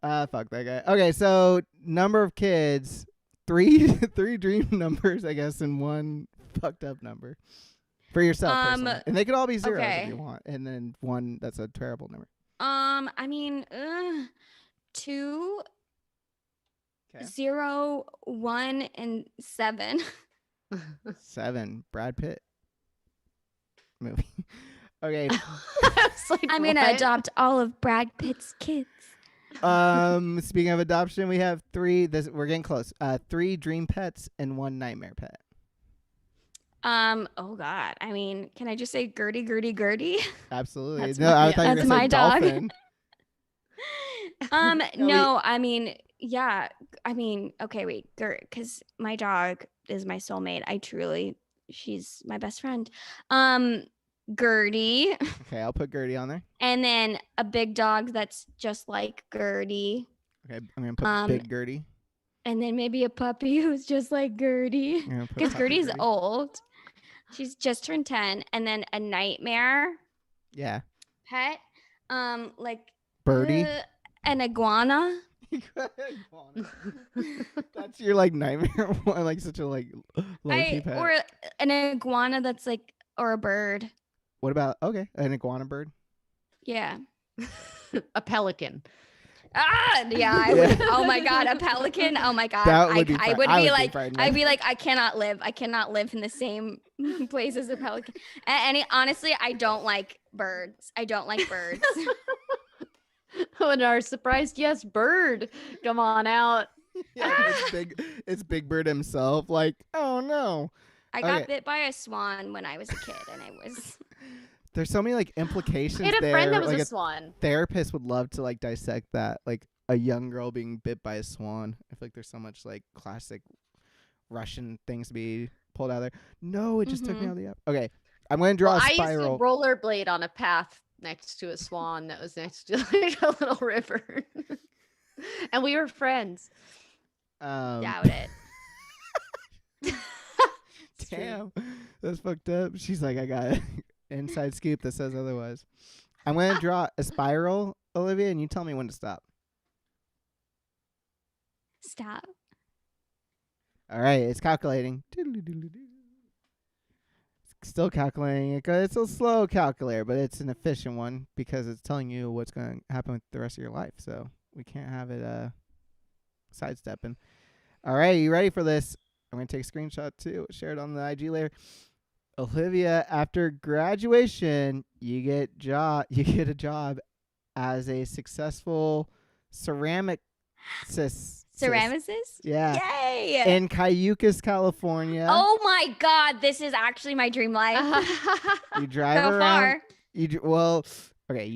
Fuck that guy. Okay, so number of kids. 3 dream numbers, I guess, and 1 fucked up number for yourself. Personally. And they could all be zeros if you want, and then 1 that's a terrible number. I mean, 2, 0, 1, and 7. 7, Brad Pitt movie. Okay. I'm gonna adopt all of Brad Pitt's kids. Speaking of adoption, we have 3. We're getting close. 3 dream pets and 1 nightmare pet. Oh God. I mean, can I just say Gertie? Absolutely. That's my dog. Dolphin. No, I mean, yeah. I mean, okay, wait, because my dog is my soulmate. She's my best friend. Gertie, Okay, I'll put Gertie on there. and then a big dog that's just like Gertie. Okay, I'm gonna put Big Gertie. And then maybe a puppy who's just like Gertie, because Gertie's old. She's just turned 10, and then a nightmare. Yeah. Pet, like Birdie. An iguana. That's your like nightmare one, like such a like low-key pet. Or an iguana that's like, or a bird. What about an iguana bird? Yeah. A pelican. Yeah, I would. Oh my god, a pelican. Oh my god, I'd be like, I cannot live in the same place as a pelican. And honestly, I don't like birds. And our surprised yes bird, come on out. Yeah, it's Big Bird himself. Like, oh no. I got bit by a swan when I was a kid, and it was. There's so many like implications. I had a friend that was like a swan. Therapist would love to like dissect that, like a young girl being bit by a swan. I feel like there's so much like classic Russian things to be pulled out of there. No, it just took me out of the app. Okay, I'm going to draw a spiral. I used to rollerblade on a path next to a swan that was next to like a little river, and we were friends. Doubt it. Damn, that's fucked up. She's like, I got it. Inside scoop that says otherwise. I'm going to draw a spiral, Olivia, and you tell me when to stop. Stop. All right, it's calculating. Still calculating. It's a slow calculator, but it's an efficient one because it's telling you what's going to happen with the rest of your life. So we can't have it sidestepping. All right, you ready for this? I'm going to take a screenshot too. Share it on the IG layer. Olivia, after graduation, you get a job as a successful ceramicist. Ceramicist? Yeah. Yay! In Cayucas, California. Oh my god, this is actually my dream life. You drive so around. Far. You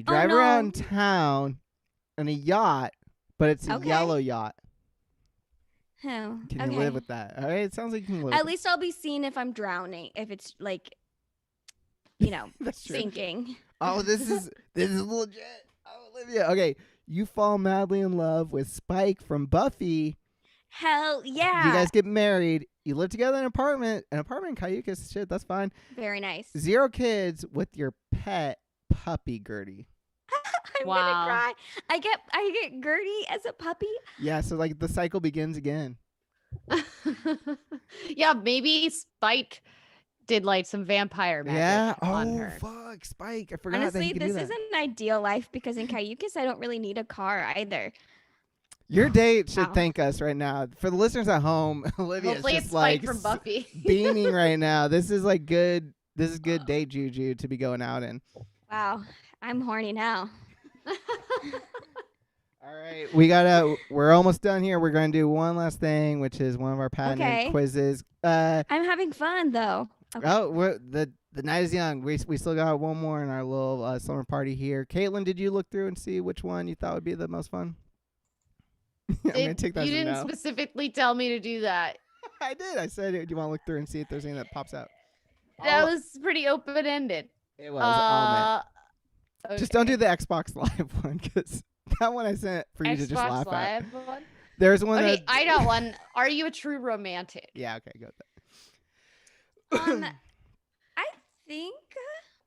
drive around town in a yacht, but it's a yellow yacht. Oh, can you live with that? All right, it sounds like you can live. At least I'll be seen if I'm drowning. If it's like, sinking. Oh, this is legit. Oh, Olivia. Okay, you fall madly in love with Spike from Buffy. Hell yeah! You guys get married. You live together in an apartment in Cayucas. Shit, that's fine. Very nice. 0 kids with your pet puppy Gertie. I'm gonna cry. I get Gertie as a puppy. Yeah, so like the cycle begins again. Yeah, maybe Spike did like some vampire magic on her. Fuck, Spike. I forgot. Honestly, that this is an ideal life because in Cayucas I don't really need a car either. Your date should thank us right now. For the listeners at home, Olivia is just like from Buffy. beaming right now. This is like good. This is good date juju to be going out in. Wow, I'm horny now. All right, we're almost done here. We're going to do one last thing, which is one of our patented quizzes. I'm having fun though. Okay. Oh, the night is young. We still got one more in our little summer party here. Caitlin, did you look through and see which one you thought would be the most fun? I'm gonna take that. You didn't specifically tell me to do that. I did. I said, do you want to look through and see if there's anything that pops out? That was pretty open-ended. It was. Okay. Just don't do the Xbox Live one because that one I sent for you to just laugh at. One? There's one. Okay, I got one. Are you a true romantic? Yeah. Okay. Go with that. I think.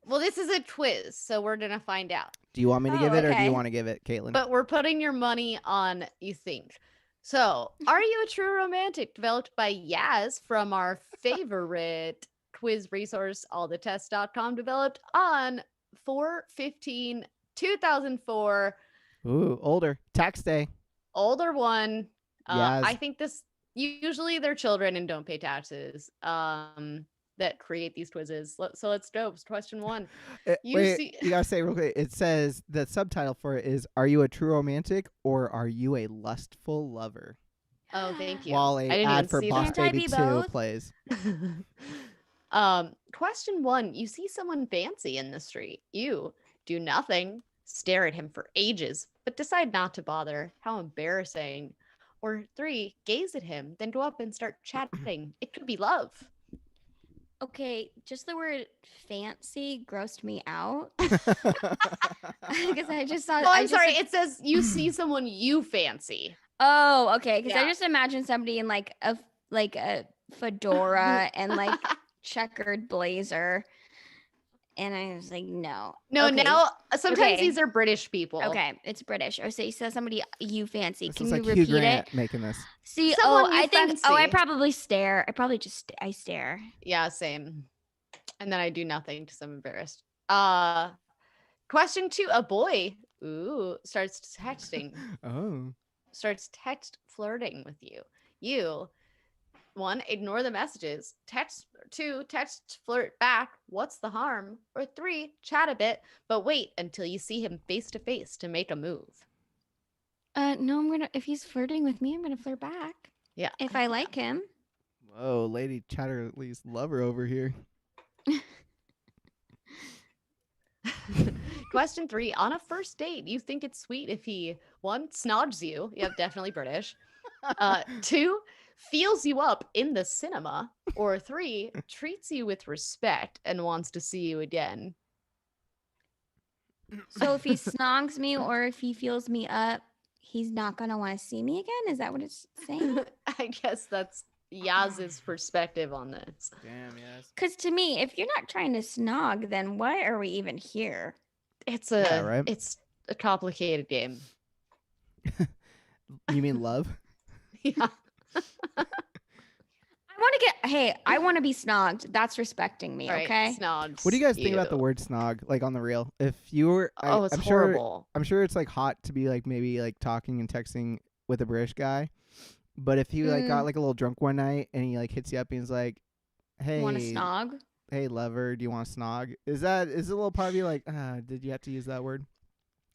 Well, this is a quiz, so we're gonna find out. Do you want me to give it, or do you want to give it, Caitlin? But we're putting your money on you think. So, are you a true romantic? Developed by Yaz from our favorite quiz resource, allthetest.com, developed on 4/15/2004. Ooh, older. Tax day. Older one. Yes. I think usually they're children and don't that create these quizzes. So let's go. Question 1. You gotta say real quick. It says the subtitle for it is "Are you a true romantic or are you a lustful lover?" Oh, thank you. While a ad for Boss Baby 2 plays. Question 1. You see someone fancy in the street. You do nothing. Stare at him for ages. but decide not to bother. How embarrassing. Or 3, gaze at him, then go up and start chatting. It could be love. Okay, just the word fancy grossed me out. Because I just saw. Oh, I'm sorry. It says you see someone you fancy. Oh, okay. Because I Yeah. just imagine somebody in like a fedora and like checkered blazer, and I was like, no. No, Okay. now sometimes Okay. these are British people. Okay, it's British. Oh, so you said somebody you fancy. This Can is you like Hugh repeat Grant it? making this. See, Someone you I think. Oh, I fancy. probably stare. I probably just I stare. Yeah, same. And then I do nothing because I'm embarrassed. Question 2, a boy starts texting. Oh. Starts text flirting with you. You 1, ignore the messages. 2, text flirt back. What's the harm? Or 3, chat a bit, but wait until you see him face to face to make a move. No, I'm gonna. If he's flirting with me, I'm gonna flirt back. Yeah. If I like him. Whoa, Lady Chatterley's lover over here. Question 3, on a first date, you think it's sweet if he 1, snogs you. Yep, definitely British. 2, feels you up in the cinema. Or 3, treats you with respect and wants to see you again. So if he snogs me or if he feels me up, he's not gonna want to see me again. Is that what it's saying? I guess that's Yaz's perspective on this. Damn, yes. Because to me, if you're not trying to snog, then why are we even here? It's right. a complicated game. You mean love? Yeah. I want to be snogged. That's respecting me, All right, okay? snogs. What do you guys think about the word snog? Like on the real, if you were, It's I'm horrible. I'm sure it's like hot to be like maybe like talking and texting with a British guy, but if you like got like a little drunk one night and he like hits you up and he's like, "Hey, Want to snog? Hey lover, do you want to snog?" Is a little part of you like, did you have to use that word?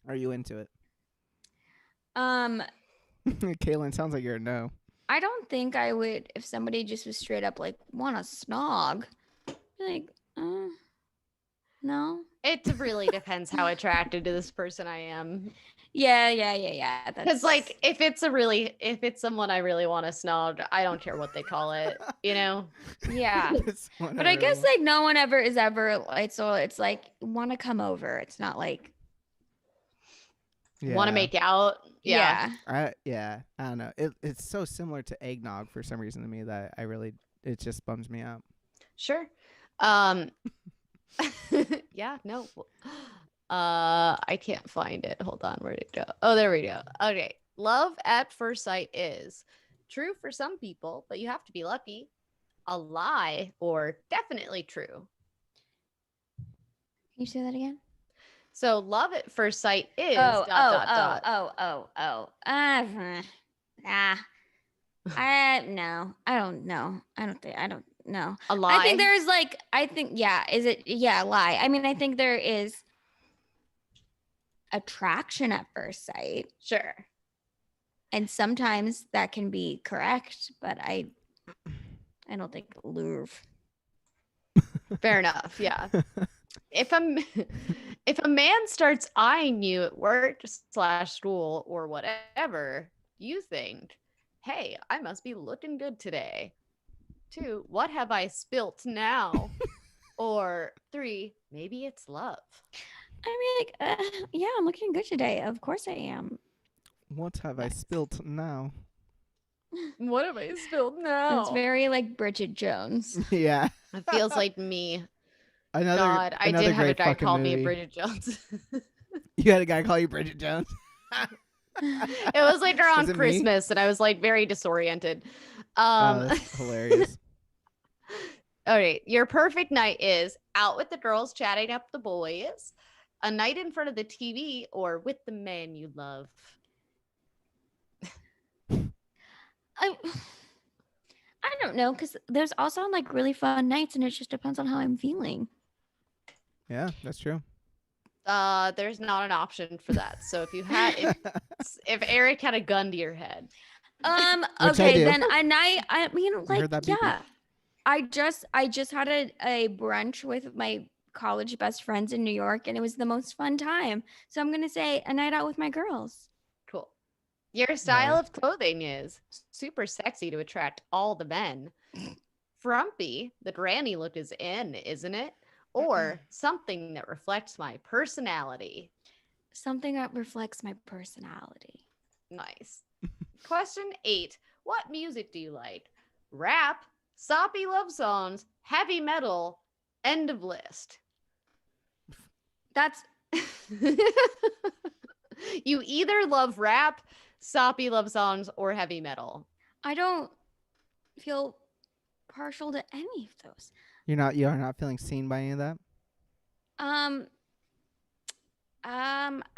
Are you into it? Kaylin, sounds like you're a no. I don't think I would if somebody just was straight up like want to snog. Like, no. It really depends how attracted to this person I am. Yeah. Because like if it's someone I really want to snog, I don't care what they call it, you know? Yeah. But I guess like no one ever is ever like, so it's like want to come over. It's not like want to make out. Yeah. I don't know. It's so similar to eggnog for some reason to me that it just bums me out. Sure. Yeah, no. I can't find it. Hold on, where'd it go? Oh, there we go. Okay. Love at first sight is true for some people, but you have to be lucky. A lie or definitely true. Can you say that again? So love at first sight is no. I don't know. I don't know. A lie. I think there's like, is it? Yeah, lie. I mean, I think there is attraction at first sight. Sure. And sometimes that can be correct, but I don't think lure. Fair enough. Yeah. If a man starts eyeing you at work / school or whatever, you think, hey, I must be looking good today. 2, what have I spilt now? Or 3, maybe it's love. I mean, yeah, I'm looking good today. Of course I am. What have I spilt now? What have I spilled now? It's very like Bridget Jones. Yeah. It feels like me. Another I did have a guy call movie. me Bridget Jones. You had a guy call you Bridget Jones? It was like around Christmas, and I was like very disoriented. That's hilarious. Okay, your perfect night is out with the girls chatting up the boys, a night in front of the TV, or with the man you love. I don't know, because there's also like really fun nights, and it just depends on how I'm feeling. Yeah, that's true. There's not an option for that. So if you had, if Eric had a gun to your head, okay, then I mean, like, heard that yeah, I just had a brunch with my college best friends in New York, and it was the most fun time. So I'm gonna say a night out with my girls. Cool. Your style of clothing is super sexy to attract all the men. Frumpy, the granny look is in, isn't it? Or something that reflects my personality. Something that reflects my personality. Nice. Question 8. What music do you like? Rap, soppy love songs, heavy metal, end of list. That's You either love rap, soppy love songs, or heavy metal. I don't feel partial to any of those. You're not feeling seen by any of that? I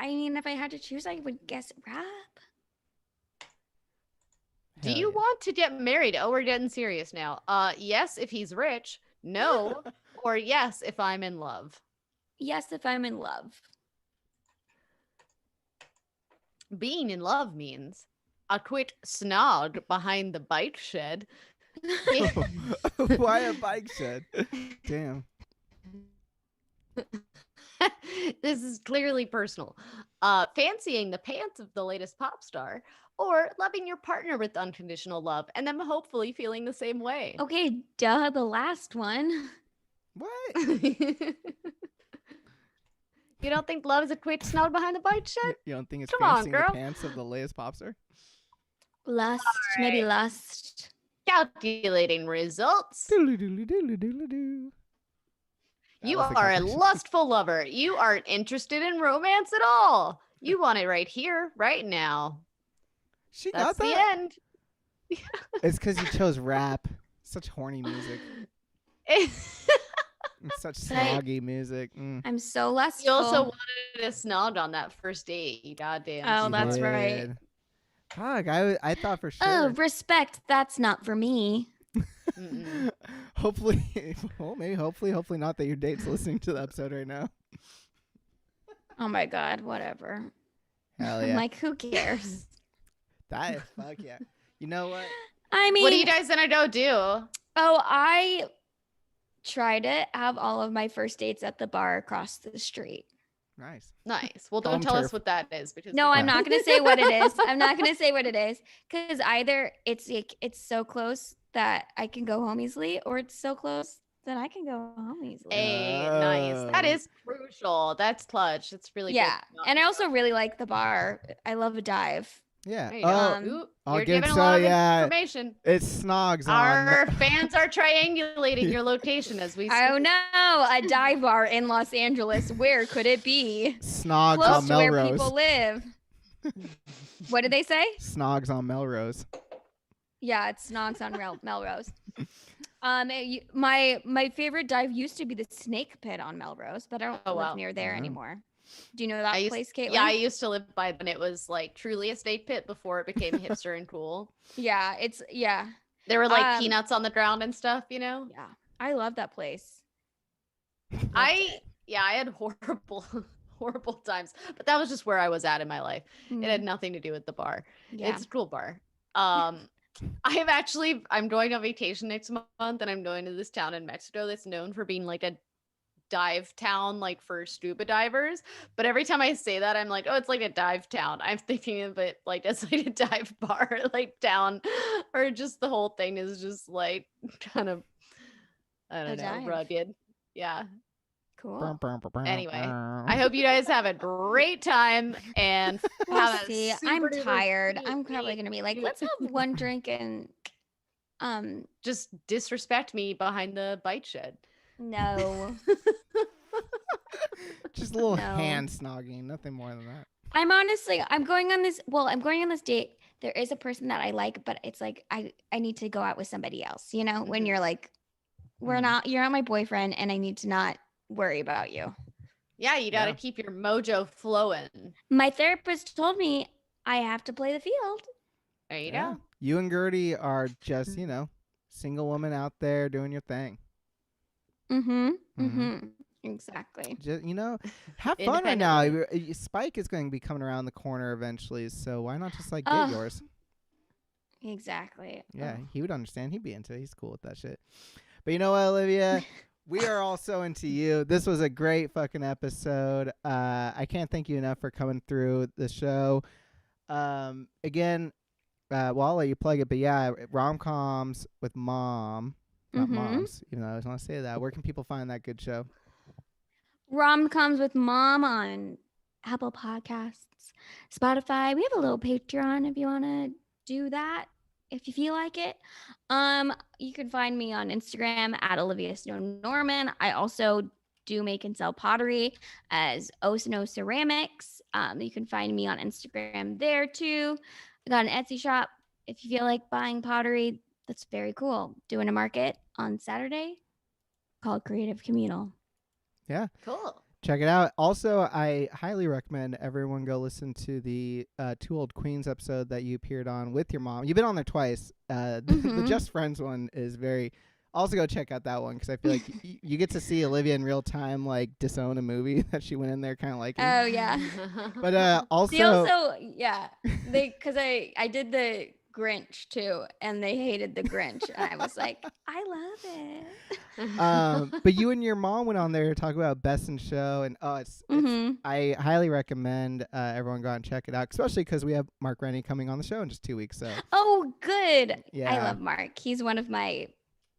mean, if I had to choose, I would guess rap. Do Hell you yeah. want to get married? Oh, we're getting serious now. Yes, if he's rich. No. Or yes, if I'm in love. Yes, if I'm in love. Being in love means a quick snog behind the bike shed. Why a bike shed? Damn. This is clearly personal. Fancying the pants of the latest pop star, or loving your partner with unconditional love and then hopefully feeling the same way. Okay, duh, the last one. What? You don't think love is a quick snog behind the bike shed? You don't think it's Come on, fancying the girl. pants of the latest pop star? Lust, maybe lust. Calculating results. Doodly-doodly-doodly-doodly-doo. That You was the are a calculation. lustful lover. You aren't interested in romance at all. You want it right here, right now. She That's got the that? end. It's because you chose rap. Such horny music. It's such snoggy music. Mm. I'm so lustful. You also wanted a snog on that first date. You goddamn. Oh, You that's right. did. Fuck, I thought for sure. Oh, respect. That's not for me. Mm-mm. Hopefully, well, maybe, hopefully not that your date's listening to the episode right now. Oh my God, whatever. Hell I'm yeah. like, who cares? That is, fuck yeah. You know what? I mean, What are you guys gonna go do? oh, I try to have all of my first dates at the bar across the street. Nice. Nice. Well, Home don't tell turf. us what that is because No, we I'm don't- not gonna say what it is. I'm not gonna say what it is because either it's like it's so close that I can go home easily, or it's so close that I can go home easily. Hey, nice. That Oh. is crucial. That's clutch. It's really Yeah, good. and I also really like the bar. I love a dive. Yeah. There you go. Oh, Ooh, I'll you're give- giving a so, lot of yeah, information. it's snogs on. Our fans are triangulating your location as we speak. Oh no, a dive bar in Los Angeles. Where could it be? Snogs Close on to where Melrose. people live. What did they say? Snogs on Melrose. Yeah, it's Snogs on Melrose. My favorite dive used to be the Snake Pit on Melrose, but I don't Oh, live wow. near there Wow. anymore. Do you know that I used- place, Caitlin? Yeah, I used to live by when it was like truly a snake pit before it became hipster and cool. Yeah, it's yeah. There were like Um, peanuts on the ground and stuff, you know? Yeah. I love that place. I had horrible horrible times, but that was just where I was at in my life. It had nothing to do with the bar. Yeah. It's a cool bar. I'm going on vacation next month and I'm going to this town in Mexico that's known for being like a dive town like for scuba divers, but every time I say that I'm like, oh, it's like a dive town. I'm thinking of it like as like a dive bar like town, or just the whole thing is just like kind of I A don't know, dive. rugged. Yeah. Cool. Anyway, I hope you guys have a great time and We'll have a see. I'm super duper tired. sweet I'm probably week. gonna be like, let's have one drink and Just disrespect me behind the bike shed. no. Just a little No. hand snogging, nothing more than that. I'm going on this date. There is a person that I like, but it's like I need to go out with somebody else, you know, when Mhm. you're like you're not my boyfriend and I need to not worry about you. Yeah, you got to Yeah. keep your mojo flowing. My therapist told me I have to play the field. There you Yeah. go. You and Gertie are just, single woman out there doing your thing. Mm-hmm. Mhm. Mm-hmm. Exactly. Just, have fun right now. Independently. Spike is going to be coming around the corner eventually, so why not just get Ugh. yours? Exactly. Yeah, Ugh. he would understand. He'd be into it. He's cool with that shit. But you know what, Olivia? We are all so into you. This was a great fucking episode. I can't thank you enough for coming through the show. Again, well, I'll let you plug it, but yeah, rom-coms with mom, not moms, even though I always want to say that. Where can people find that good show? Rom-coms with mom on Apple Podcasts, Spotify. We have a little Patreon if you want to do that, if you feel like it. You can find me on Instagram at Olivia Snow Norman. I also do make and sell pottery as Osno Ceramics. You can find me on Instagram there too. I got an Etsy shop. If you feel like buying pottery, that's very cool. Doing a market on Saturday called Creative Communal. Yeah. Cool. Check it out. Also, I highly recommend everyone go listen to the Two Old Queens episode that you appeared on with your mom. You've been on there twice. The Just Friends one is very... Also go check out that one because I feel like you get to see Olivia in real time, like, disown a movie that she went in there kind of liking. Oh, yeah. But also... They also, yeah. Because I did the Grinch, too, and they hated the Grinch. And I was like, I love it. But you and your mom went on there to talk about Best in Show, and I highly recommend everyone go out and check it out, especially because we have Mark Rennie coming on the show in just 2 weeks. So Oh, good. Yeah. I love Mark. He's one of my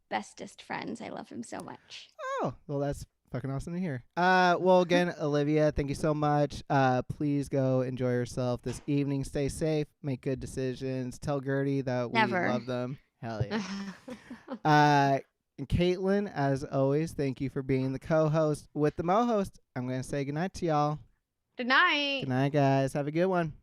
bestest friends. I love him so much. Oh, well, that's fucking awesome to hear. Well, again, Olivia, thank you so much. Please go enjoy yourself this evening. Stay safe. Make good decisions. Tell Gertie that we love them. Hell yeah. And Caitlin, as always, thank you for being the co-host with the mo-host. I'm going to say goodnight to y'all. Good night. Good night, guys. Have a good one.